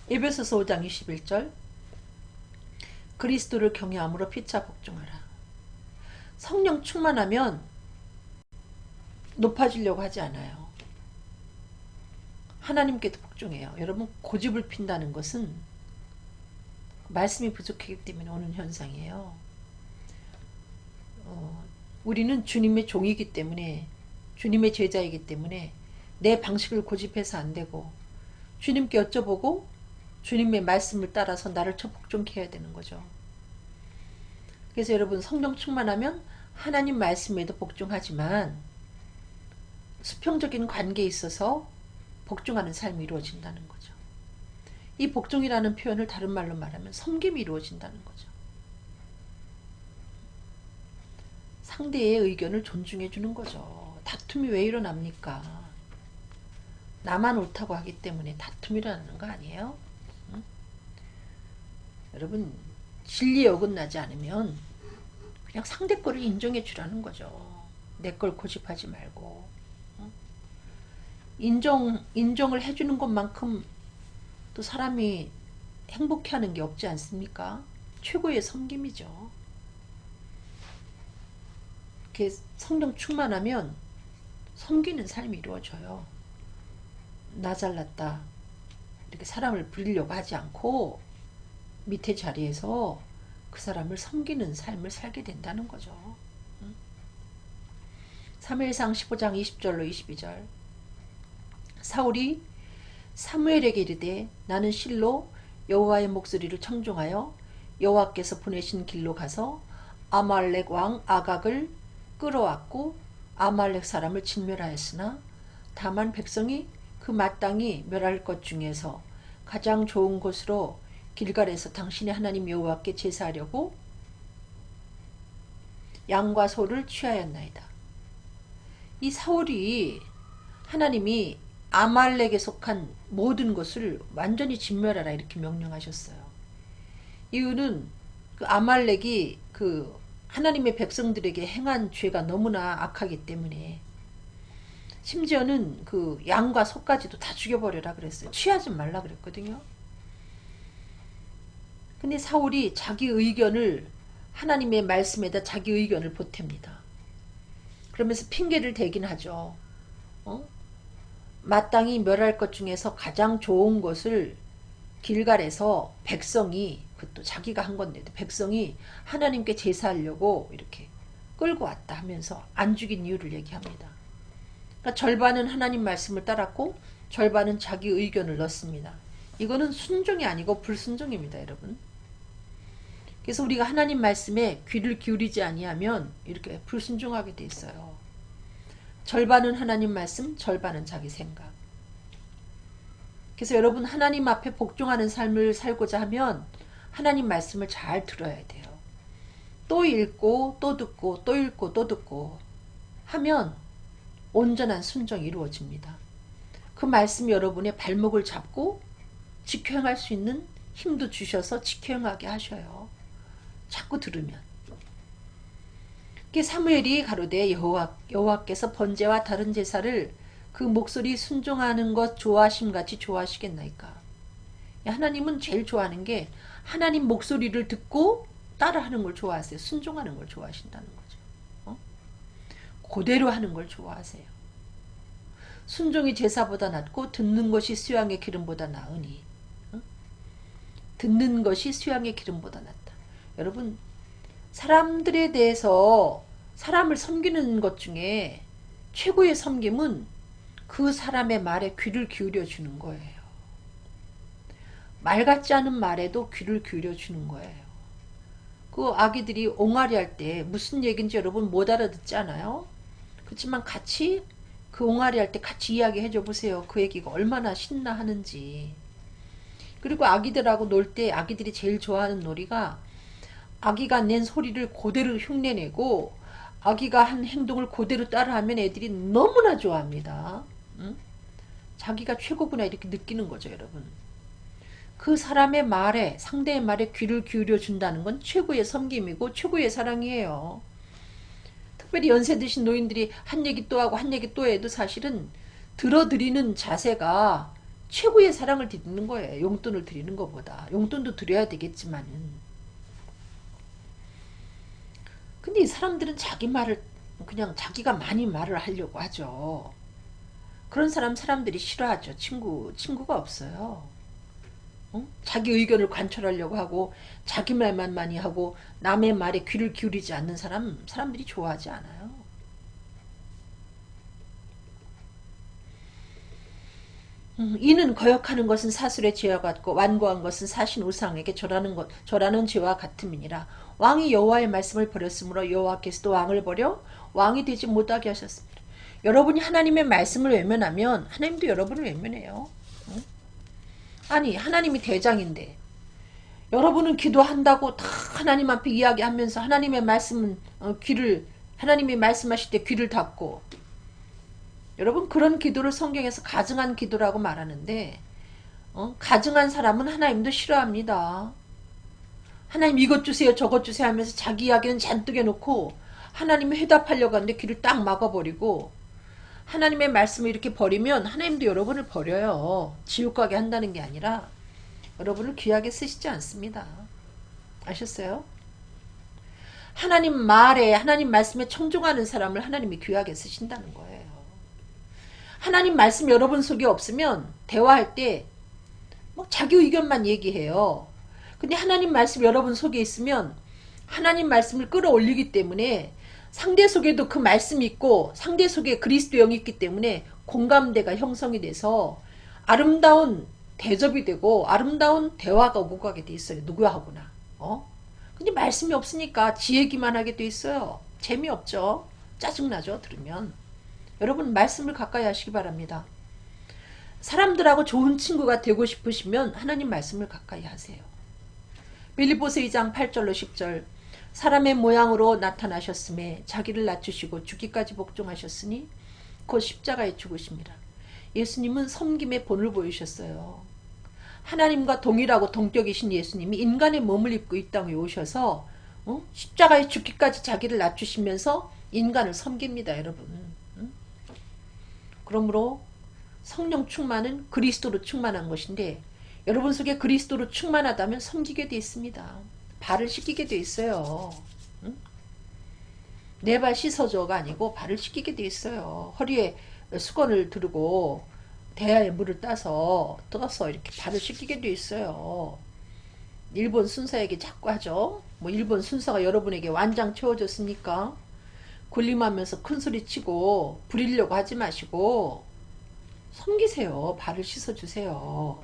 에베소서 5장 21절 그리스도를 경외함으로 피차 복종하라. 성령 충만하면 높아지려고 하지 않아요. 하나님께도 복종해요. 여러분 고집을 핀다는 것은 말씀이 부족하기 때문에 오는 현상이에요. 우리는 주님의 종이기 때문에 주님의 제자이기 때문에 내 방식을 고집해서 안 되고 주님께 여쭤보고 주님의 말씀을 따라서 나를 복종케 해야 되는 거죠. 그래서 여러분 성령 충만하면 하나님 말씀에도 복종하지만 수평적인 관계에 있어서 복종하는 삶이 이루어진다는 거죠. 이 복종이라는 표현을 다른 말로 말하면 섬김이 이루어진다는 거죠. 상대의 의견을 존중해 주는 거죠. 다툼이 왜 일어납니까? 나만 옳다고 하기 때문에 다툼이 일어나는 거 아니에요? 여러분 진리에 어긋나지 않으면 그냥 상대 거를 인정해 주라는 거죠. 내 걸 고집하지 말고. 인정을 해주는 것만큼 또 사람이 행복해하는 게 없지 않습니까? 최고의 섬김이죠. 이렇게 성령 충만하면 섬기는 삶이 이루어져요. 나 잘났다 이렇게 사람을 부리려고 하지 않고 밑에 자리에서 그 사람을 섬기는 삶을 살게 된다는 거죠. 사무엘상 15장 20절로 22절. 사울이 사무엘에게 이르되 나는 실로 여호와의 목소리를 청종하여 여호와께서 보내신 길로 가서 아말렉 왕 아각을 끌어왔고 아말렉 사람을 진멸하였으나 다만 백성이 그 마땅히 멸할 것 중에서 가장 좋은 곳으로 길갈에서 당신의 하나님 여호와께 제사하려고 양과 소를 취하였나이다. 이 사울이 하나님이 아말렉에 속한 모든 것을 완전히 진멸하라 이렇게 명령하셨어요. 이유는 그 아말렉이 그 하나님의 백성들에게 행한 죄가 너무나 악하기 때문에 심지어는 그 양과 소까지도 다 죽여버려라 그랬어요. 취하지 말라 그랬거든요. 근데 사울이 자기 의견을 하나님의 말씀에다 자기 의견을 보탭니다. 그러면서 핑계를 대긴 하죠. 마땅히 멸할 것 중에서 가장 좋은 것을 길갈에서 백성이 그것도 자기가 한 건데도 백성이 하나님께 제사하려고 이렇게 끌고 왔다 하면서 안 죽인 이유를 얘기합니다. 그러니까 절반은 하나님 말씀을 따랐고 절반은 자기 의견을 넣습니다. 이거는 순종이 아니고 불순종입니다, 여러분. 그래서 우리가 하나님 말씀에 귀를 기울이지 아니하면 이렇게 불순종하게 돼 있어요. 절반은 하나님 말씀, 절반은 자기 생각. 그래서 여러분 하나님 앞에 복종하는 삶을 살고자 하면 하나님 말씀을 잘 들어야 돼요. 또 읽고 또 듣고 또 읽고 또 듣고 하면 온전한 순종이 이루어집니다. 그 말씀이 여러분의 발목을 잡고 지켜행할 수 있는 힘도 주셔서 지켜행하게 하셔요. 자꾸 들으면. 사무엘이 가로되 여호와께서 번제와 다른 제사를 그 목소리 순종하는 것 좋아하심같이 좋아하시겠나이까. 하나님은 제일 좋아하는 게 하나님 목소리를 듣고 따라하는 걸 좋아하세요. 순종하는 걸 좋아하신다는 거죠. 그대로 하는 걸 좋아하세요. 순종이 제사보다 낫고 듣는 것이 수양의 기름보다 나으니. 듣는 것이 수양의 기름보다 낫다. 여러분 사람들에 대해서 사람을 섬기는 것 중에 최고의 섬김은 그 사람의 말에 귀를 기울여 주는 거예요. 말 같지 않은 말에도 귀를 기울여 주는 거예요. 그 아기들이 옹알이 할 때 무슨 얘기인지 여러분 못 알아듣지 않아요? 그렇지만 같이 그 옹알이 할 때 같이 이야기해 줘 보세요. 그 얘기가 얼마나 신나 하는지. 그리고 아기들하고 놀 때 아기들이 제일 좋아하는 놀이가 아기가 낸 소리를 그대로 흉내내고 아기가 한 행동을 그대로 따라하면 애들이 너무나 좋아합니다. 응? 자기가 최고구나 이렇게 느끼는 거죠, 여러분. 그 사람의 말에, 상대의 말에 귀를 기울여 준다는 건 최고의 섬김이고 최고의 사랑이에요. 특별히 연세 드신 노인들이 한 얘기 또 하고 한 얘기 또 해도 사실은 들어드리는 자세가 최고의 사랑을 드리는 거예요. 용돈을 드리는 것보다. 용돈도 드려야 되겠지만은. 근데 이 사람들은 자기 말을 그냥 자기가 많이 말을 하려고 하죠. 그런 사람들이 싫어하죠. 친구가 없어요. 자기 의견을 관철하려고 하고 자기 말만 많이 하고 남의 말에 귀를 기울이지 않는 사람들이 좋아하지 않아요. 이는 거역하는 것은 사술의 죄와 같고 완고한 것은 사신 우상에게 절하는 죄와 같음이니라. 왕이 여호와의 말씀을 버렸으므로 여호와께서도 왕을 버려 왕이 되지 못하게 하셨습니다. 여러분이 하나님의 말씀을 외면하면 하나님도 여러분을 외면해요. 아니 하나님이 대장인데 여러분은 기도한다고 다 하나님 앞에 이야기하면서 하나님의 말씀은 하나님이 말씀하실 때 귀를 닫고 여러분 그런 기도를 성경에서 가증한 기도라고 말하는데 가증한 사람은 하나님도 싫어합니다. 하나님 이것 주세요 저것 주세요 하면서 자기 이야기는 잔뜩 해놓고 하나님이 회답하려고 하는데 귀를 딱 막아버리고 하나님의 말씀을 이렇게 버리면 하나님도 여러분을 버려요. 지옥 가게 한다는 게 아니라 여러분을 귀하게 쓰시지 않습니다. 아셨어요? 하나님 말에 하나님 말씀에 청종하는 사람을 하나님이 귀하게 쓰신다는 거예요. 하나님 말씀 여러분 속에 없으면 대화할 때 뭐 자기 의견만 얘기해요. 근데 하나님 말씀 여러분 속에 있으면 하나님 말씀을 끌어올리기 때문에 상대 속에도 그 말씀이 있고 상대 속에 그리스도 영이 있기 때문에 공감대가 형성이 돼서 아름다운 대접이 되고 아름다운 대화가 오고 가게 돼 있어요. 누구하고나. 근데 말씀이 없으니까 지 얘기만 하게 돼 있어요. 재미없죠. 짜증나죠. 들으면. 여러분 말씀을 가까이 하시기 바랍니다. 사람들하고 좋은 친구가 되고 싶으시면 하나님 말씀을 가까이 하세요. 빌립보서 2장 8절로 10절 사람의 모양으로 나타나셨음에 자기를 낮추시고 죽기까지 복종하셨으니 곧 십자가에 죽으십니다. 예수님은 섬김의 본을 보이셨어요. 하나님과 동일하고 동격이신 예수님이 인간의 몸을 입고 이 땅에 오셔서 십자가에 죽기까지 자기를 낮추시면서 인간을 섬깁니다. 여러분. 그러므로 성령 충만은 그리스도로 충만한 것인데 여러분 속에 그리스도로 충만하다면 섬기게 돼 있습니다. 발을 씻기게 돼 있어요. 내 발 씻어줘가 아니고 발을 씻기게 돼 있어요. 허리에 수건을 두르고 대야에 물을 떠서 이렇게 발을 씻기게 돼 있어요. 일본 순사에게 자꾸 하죠. 뭐 일본 순사가 여러분에게 완장 채워줬습니까? 군림하면서 큰소리 치고 부리려고 하지 마시고 섬기세요. 발을 씻어주세요.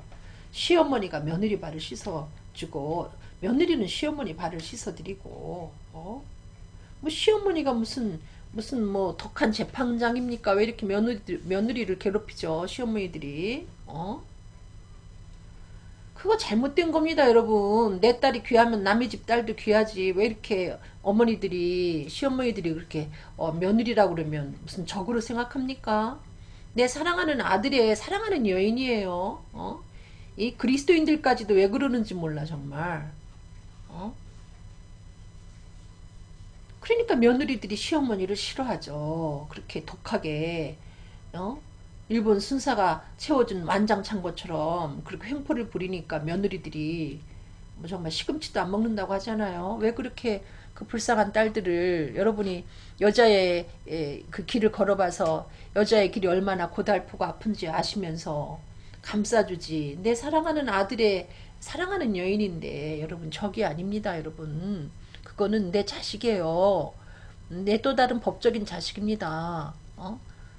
시어머니가 며느리 발을 씻어주고 며느리는 시어머니 발을 씻어드리고 뭐 시어머니가 무슨 뭐 독한 재판장입니까? 왜 이렇게 며느리를 괴롭히죠? 시어머니들이 그거 잘못된 겁니다. 여러분. 내 딸이 귀하면 남의 집 딸도 귀하지. 왜 이렇게 어머니들이 시어머니들이 그렇게 며느리라고 그러면 무슨 적으로 생각합니까? 내 사랑하는 아들의 사랑하는 여인이에요. 이 그리스도인들까지도 왜 그러는지 몰라 정말. 그러니까 며느리들이 시어머니를 싫어하죠. 그렇게 독하게 일본 순사가 채워준 완장창고처럼 그렇게 횡포를 부리니까 며느리들이 뭐 정말 시금치도 안 먹는다고 하잖아요. 왜 그렇게 그 불쌍한 딸들을 여러분이 여자의 그 길을 걸어봐서 여자의 길이 얼마나 고달프고 아픈지 아시면서 감싸주지. 내 사랑하는 아들의 사랑하는 여인인데 여러분 적이 아닙니다. 여러분 그거는 내 자식이에요. 내 또 다른 법적인 자식입니다.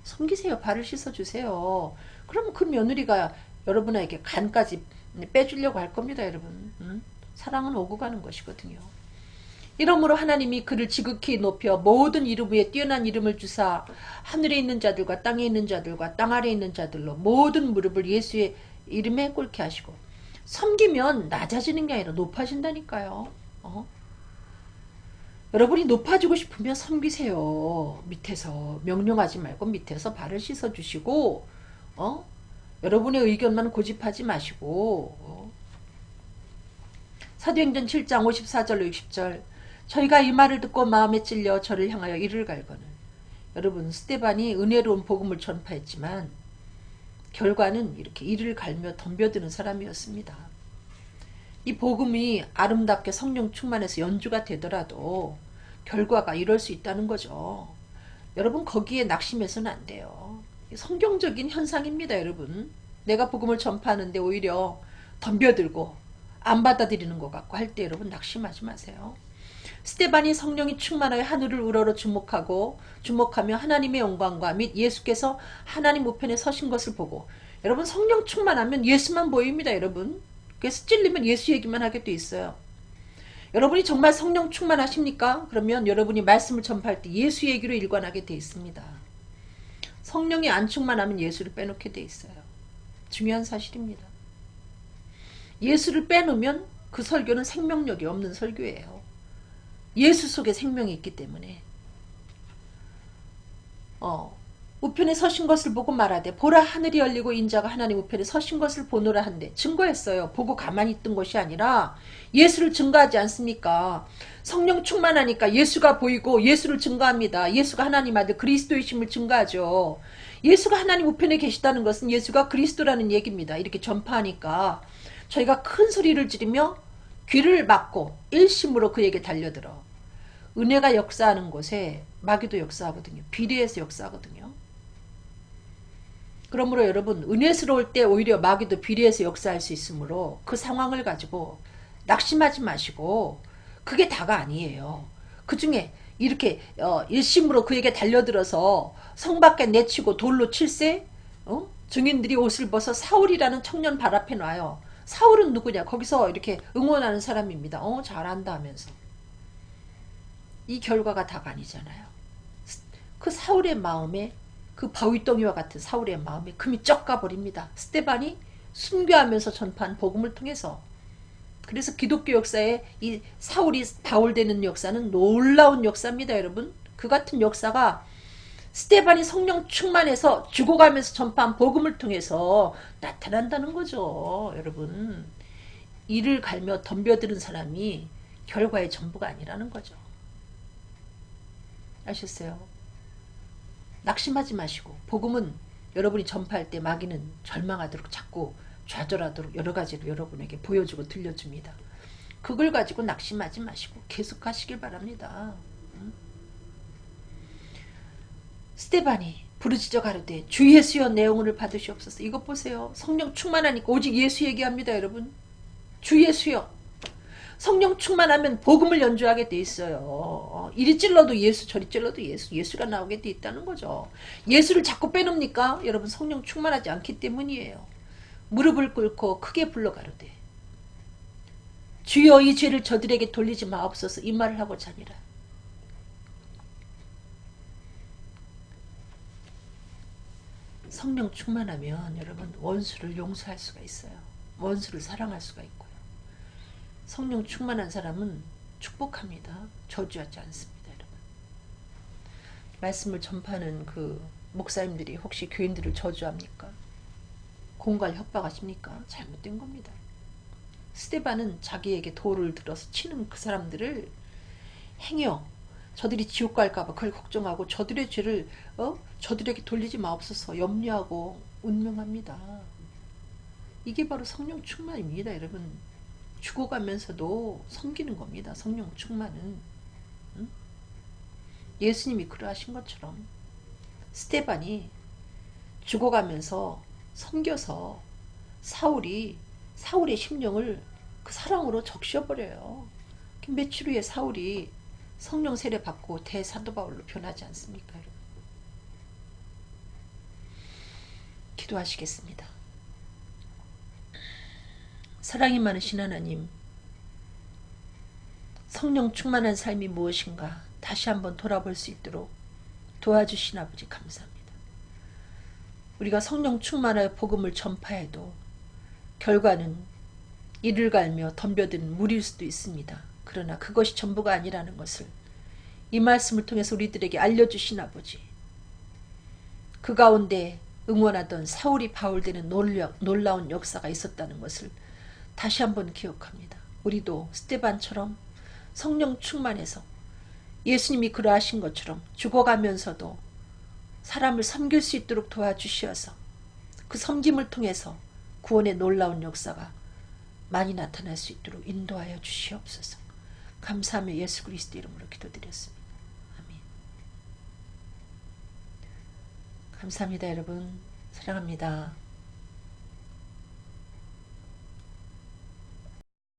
섬기세요. 발을 씻어주세요. 그러면 그 며느리가 여러분에게 간까지 빼주려고 할 겁니다. 여러분. 사랑은 오고 가는 것이거든요. 이러므로 하나님이 그를 지극히 높여 모든 이름 위에 뛰어난 이름을 주사 하늘에 있는 자들과 땅에 있는 자들과 땅 아래에 있는 자들로 모든 무릎을 예수의 이름에 꿇게 하시고 섬기면 낮아지는 게 아니라 높아진다니까요. 여러분이 높아지고 싶으면 섬기세요. 밑에서 명령하지 말고 밑에서 발을 씻어주시고 여러분의 의견만 고집하지 마시고 사도행전 7장 54절로 60절 저희가 이 말을 듣고 마음에 찔려 저를 향하여 이를 갈거늘 여러분 스데반이 은혜로운 복음을 전파했지만 결과는 이렇게 이를 갈며 덤벼드는 사람이었습니다. 이 복음이 아름답게 성령 충만해서 연주가 되더라도 결과가 이럴 수 있다는 거죠. 여러분 거기에 낙심해서는 안 돼요. 성경적인 현상입니다. 여러분 내가 복음을 전파하는데 오히려 덤벼들고 안 받아들이는 것 같고 할 때 여러분 낙심하지 마세요. 스데반이 성령이 충만하여 하늘을 우러러 주목하며 하나님의 영광과 및 예수께서 하나님 우편에 서신 것을 보고 여러분 성령 충만하면 예수만 보입니다. 여러분 그래서 찔리면 예수 얘기만 하게 돼 있어요. 여러분이 정말 성령 충만하십니까? 그러면 여러분이 말씀을 전파할 때 예수 얘기로 일관하게 돼 있습니다. 성령이 안 충만하면 예수를 빼놓게 돼 있어요. 중요한 사실입니다. 예수를 빼놓으면 그 설교는 생명력이 없는 설교예요. 예수 속에 생명이 있기 때문에 우편에 서신 것을 보고 말하되 보라 하늘이 열리고 인자가 하나님 우편에 서신 것을 보노라 한데 증거했어요. 보고 가만히 있던 것이 아니라 예수를 증거하지 않습니까? 성령 충만하니까 예수가 보이고 예수를 증거합니다. 예수가 하나님 아들 그리스도이심을 증거하죠. 예수가 하나님 우편에 계시다는 것은 예수가 그리스도라는 얘기입니다. 이렇게 전파하니까 저희가 큰 소리를 지르며 귀를 막고 일심으로 그에게 달려들어. 은혜가 역사하는 곳에 마귀도 역사하거든요. 비리에서 역사하거든요. 그러므로 여러분 은혜스러울 때 오히려 마귀도 비리에서 역사할 수 있으므로 그 상황을 가지고 낙심하지 마시고 그게 다가 아니에요. 그 중에 이렇게 일심으로 그에게 달려들어서 성 밖에 내치고 돌로 칠세 증인들이 옷을 벗어 사울이라는 청년 발 앞에 놔요. 사울은 누구냐? 거기서 이렇게 응원하는 사람입니다. 잘한다 하면서. 이 결과가 다가 아니잖아요. 그 사울의 마음에 그 바위덩이와 같은 사울의 마음에 금이 쩍 가버립니다. 스데반이 순교하면서 전파한 복음을 통해서. 그래서 기독교 역사에 이 사울이 바울되는 역사는 놀라운 역사입니다. 여러분. 그 같은 역사가 스데반이 성령 충만해서 죽어가면서 전파한 복음을 통해서 나타난다는 거죠. 여러분. 이를 갈며 덤벼드는 사람이 결과의 전부가 아니라는 거죠. 아셨어요? 낙심하지 마시고 복음은 여러분이 전파할 때 마귀는 절망하도록 자꾸 좌절하도록 여러 가지로 여러분에게 보여주고 들려줍니다. 그걸 가지고 낙심하지 마시고 계속 가시길 바랍니다. 스데반이 부르짖어 가로되 주 예수여 내 영혼을 받으시옵소서. 이것 보세요. 성령 충만하니까 오직 예수 얘기합니다. 여러분. 주 예수여. 성령 충만하면 복음을 연주하게 돼 있어요. 이리 찔러도 예수 저리 찔러도 예수가 나오게 돼 있다는 거죠. 예수를 자꾸 빼놓습니까? 여러분 성령 충만하지 않기 때문이에요. 무릎을 꿇고 크게 불러 가로되 주여 이 죄를 저들에게 돌리지 마옵소서 이 말을 하고자 하니라. 성령 충만하면 여러분 원수를 용서할 수가 있어요. 원수를 사랑할 수가 있고요. 성령 충만한 사람은 축복합니다. 저주하지 않습니다. 여러분. 말씀을 전파하는 그 목사님들이 혹시 교인들을 저주합니까? 공갈 협박하십니까? 잘못된 겁니다. 스데반은 자기에게 돌을 들어서 치는 그 사람들을 행여 저들이 지옥 갈까봐 그걸 걱정하고 저들의 죄를 저들에게 돌리지 마옵소서 염려하고 운명합니다. 이게 바로 성령 충만입니다. 여러분. 죽어가면서도 섬기는 겁니다. 성령 충만은. 예수님이 그러하신 것처럼 스데반이 죽어가면서 섬겨서 사울의 심령을 그 사랑으로 적셔버려요. 며칠 후에 사울이 성령 세례 받고 대사도 바울로 변하지 않습니까? 기도하시겠습니다. 사랑이 많으신 하나님, 성령 충만한 삶이 무엇인가 다시 한번 돌아볼 수 있도록 도와주신 아버지 감사합니다. 우리가 성령 충만하여 복음을 전파해도 결과는 이를 갈며 덤벼드는 물일 수도 있습니다. 그러나 그것이 전부가 아니라는 것을 이 말씀을 통해서 우리들에게 알려주신 아버지, 그 가운데 응원하던 사울이 바울되는 놀라운 역사가 있었다는 것을 다시 한번 기억합니다. 우리도 스데반처럼 성령 충만해서 예수님이 그러하신 것처럼 죽어가면서도 사람을 섬길 수 있도록 도와주시어서 그 섬김을 통해서 구원의 놀라운 역사가 많이 나타날 수 있도록 인도하여 주시옵소서. 감사하며 예수 그리스도 이름으로 기도드렸습니다. 아멘. 감사합니다. 여러분. 사랑합니다.